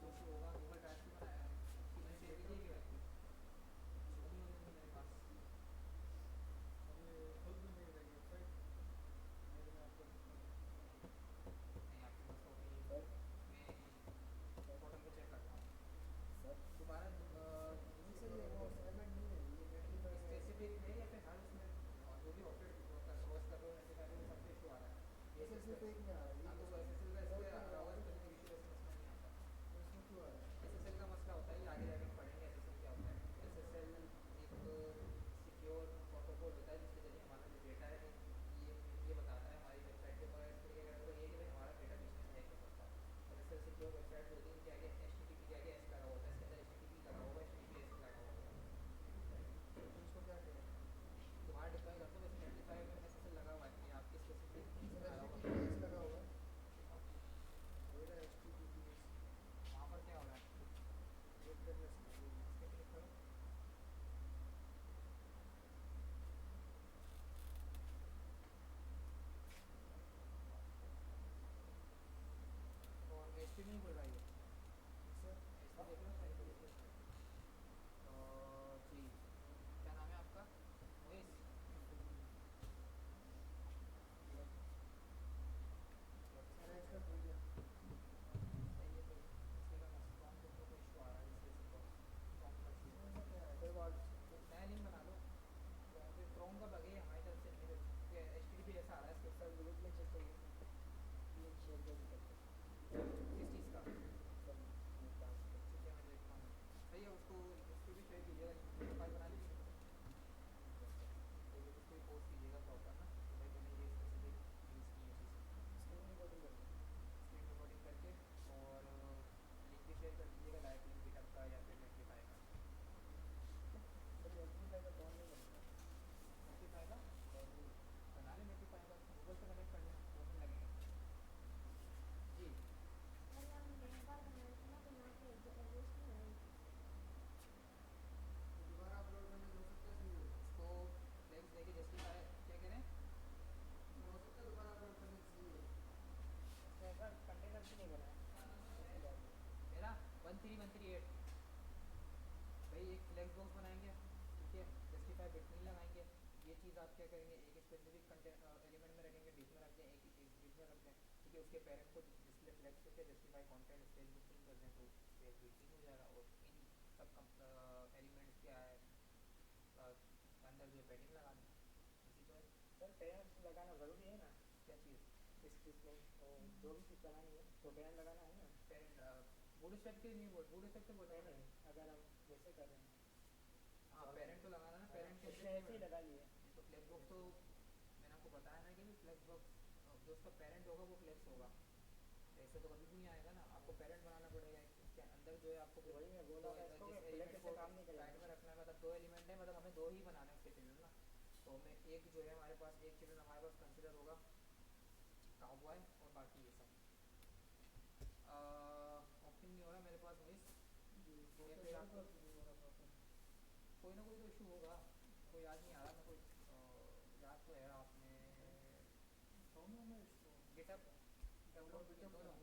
कुछ इशू होगा गूगल ड्राइव से बनाया है उसकी लिंक शेयर कीजिए कि भाई ओपन होने नहीं मेरे पास। नहीं आपके पास तो ओपन ही नहीं होगा, मैं पोर्टल पे चेक करता हूँ दोबारा। स्पेसिफिक है या फिर हर उसमें जो भी ऑपरेट वर्क कर रहे हो नेटिफाई में सब पे इशू आ रहा है? ये हाँ तो वो एस एस एल का इस पर आ रहा होगा, स्पेसिफिक इशू वैसे मसला नहीं आता। एस एस एल का मसला होता है, ये आगे जाके हम पढ़ेंगे एस एस एल क्या होता है। एस एस एल एक सिक्योर प्रोटोकॉल होता है जिसके जरिए हमारा जो डेटा है ये बताता है हमारी वेबसाइट के ऊपर इस तरीके का तो ये कि भाई हमारा डेटा बीच में से हैक हो सकता है। S S L secure website होती है, इनके आगे एच टी टी पी के आगे एस लगा होता है, इसके अंदर एच टी टी पी लगा होगा, H T T P S लगा होगा। दोबारा डिप्लॉय करते हो वैसे नेटलीफाई में एस एस एल लगा हुआ है, ये आपके स्पेसिफिक चीज़ में आ रहा होगा। दिखाओ वहाँ पर क्या हो रहा है, इस पर क्लिक करो। और एच टी नहीं खुल रहा है, एच टी देख लो एच टी। जी क्या नाम है आपका? मोइस। सही है फिर इसके का स्ट्रॉन्ग तुमको कोई इशू आ रहा है इसलिए सिर्फ स्ट्रॉन्ग का इशू है। तो नया लिंक बना लो, फिर क्रोम का बगे हमारी तरफ से नहीं है, फिर एच टी टी पी ऐसा आ रहा है इसके किस चीज़ का? ठीक है मैं देखता हूँ। सही है उसको उस पर भी शेयर कीजिएगा, फाइल बना ली लिंक तो ये उस पर पोस्ट कीजिएगा प्रॉपर ना कि भाई मैंने ये स्पेसिफिक यूज़ की है चीज़ें। स्क्रीन रिकॉर्डिंग करके और लिंक भी शेयर कर दीजिएगा, डायरेक्ट लिंक गिटहब का या फिर नेटलीफाई का। नेटलीफाई का बना लें, नेटलीफाई का गूगल से कनेक्ट कर लें, 2 मिनट लगेंगे। जी इसको फ्लेक्स देके जस्टिफाई क्या करें? मेरा 13138 भाई एक फ्लेक्स बॉक्स बनाएंगे, ठीक है, जस्टिफाई बिट नहीं लगाएंगे। ये चीज़ आप क्या करेंगे, एक स्पेसिफिक कंटेंट एलिमेंट में रखेंगे, बीच में रख दें, एक बीच में रख दें, ठीक है। उसके पेरेंट को डिस्प्ले फ्लेक्स करके जस्टिफाई कंटेंट स्पेस बिट 3 कर दें तो स्पेस बिट 3 हो जाएगा। और इन सब एलिमेंट्स क्या है अंदर जो पैडिंग लगा दें, इसी तो है। क्या चीज़? पेरेंट बूटस्ट्रैप के नहीं बोल, बूटस्ट्रैप से बोल रहा हूँ। हाँ पेरेंट तो लगाना ना, पेरेंट के अंदर नहीं बना नहीं तो फ्लेक्स बॉक्स तो मैंने आपको बताया ना कि फ्लेक्स बॉक्स जो उसका पेरेंट होगा वो फ्लेक्स होगा, ऐसे तो कभी भी नहीं आएगा ना, आपको पेरेंट बनाना पड़ेगा। इसके अंदर जो है आपको फिर जिस एलिमेंट को साइड में रखना है, मतलब 2 एलिमेंट है, मतलब हमें 2 ही बनाना है उसके चिल्ड्रन ना। तो हमें एक जो है हमारे पास एक चिल्ड्रन हमारे पास कंसिडर होगा काउबॉय और बाकी ये सब। ओपन नहीं हो रहा मेरे पास वॉइस, या फिर आप कोई ना कोई तो इशू होगा, कोई याद नहीं आ रहा मैं कोई याद तो है आपने गिटअप डाउनलोड किया दोनों,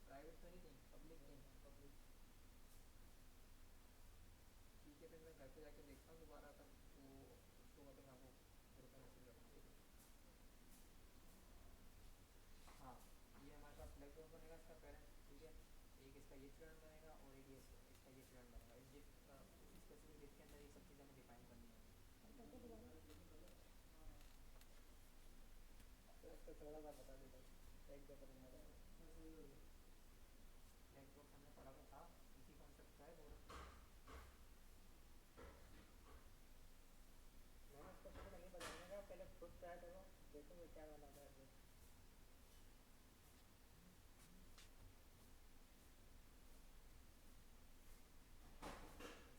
प्राइवेट तो नहीं थी पब्लिक थी। ठीक है फिर मैं घर पे जाके देखता हूँ दोबारा, तब वो इशू होगा तो मैं आपको ग्रुप में मैसेज करूँगा। हाँ ये हमारे पास फ्लैग बॉक्स बनेगा इसका पेरेंट, ठीक है। एक इसका ये चिल्ड्रन बनेगा और एक ये इसका ये चिल्ड्रन बनेगा। इस डिफ इसी स्पेसिफिक डिफ के अंदर ये सब चीज़ें हमें डिफाइन करनी होंगी। फ्लैग बॉक्स हमने पढ़ा तो था, इसी कॉन्सेप्ट का है वो।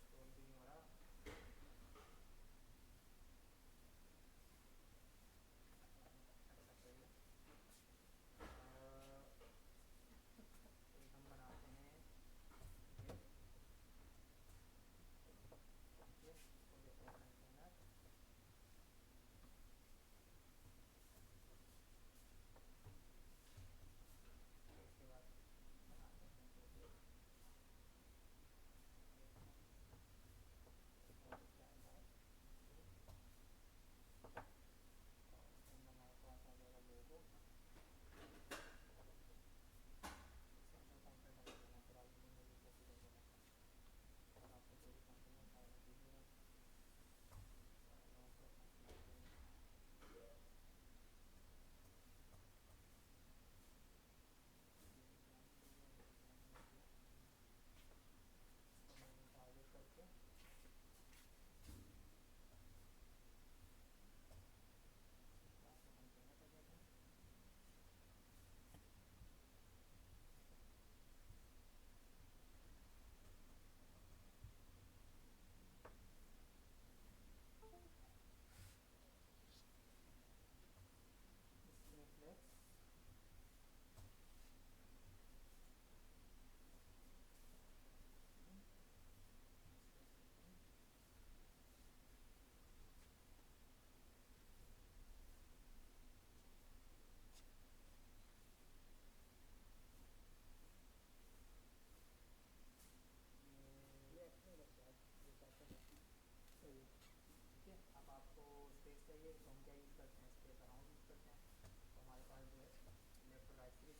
इंस्टॉल भी नहीं हो रहा। अच्छा चलिए एक हम बनाते हैं ये, ठीक है, इसको देते हैं कंटेनर।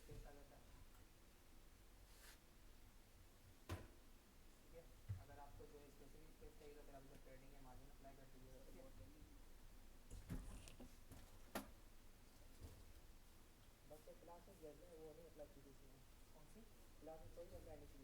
स्पेस आ जाता है। ठीक है, अगर आपको जो है स्पेसिफिक स्पेस चाहिए तो फिर आप इधर ट्रेडिंग या मार्जिन अप्लाई कर दीजिएगा। ठीक है, बस ये क्लासेस जैसे वो नहीं अप्लाई की थी इसमें, कौन सी? क्लासेस कोई अप्लाई नहीं की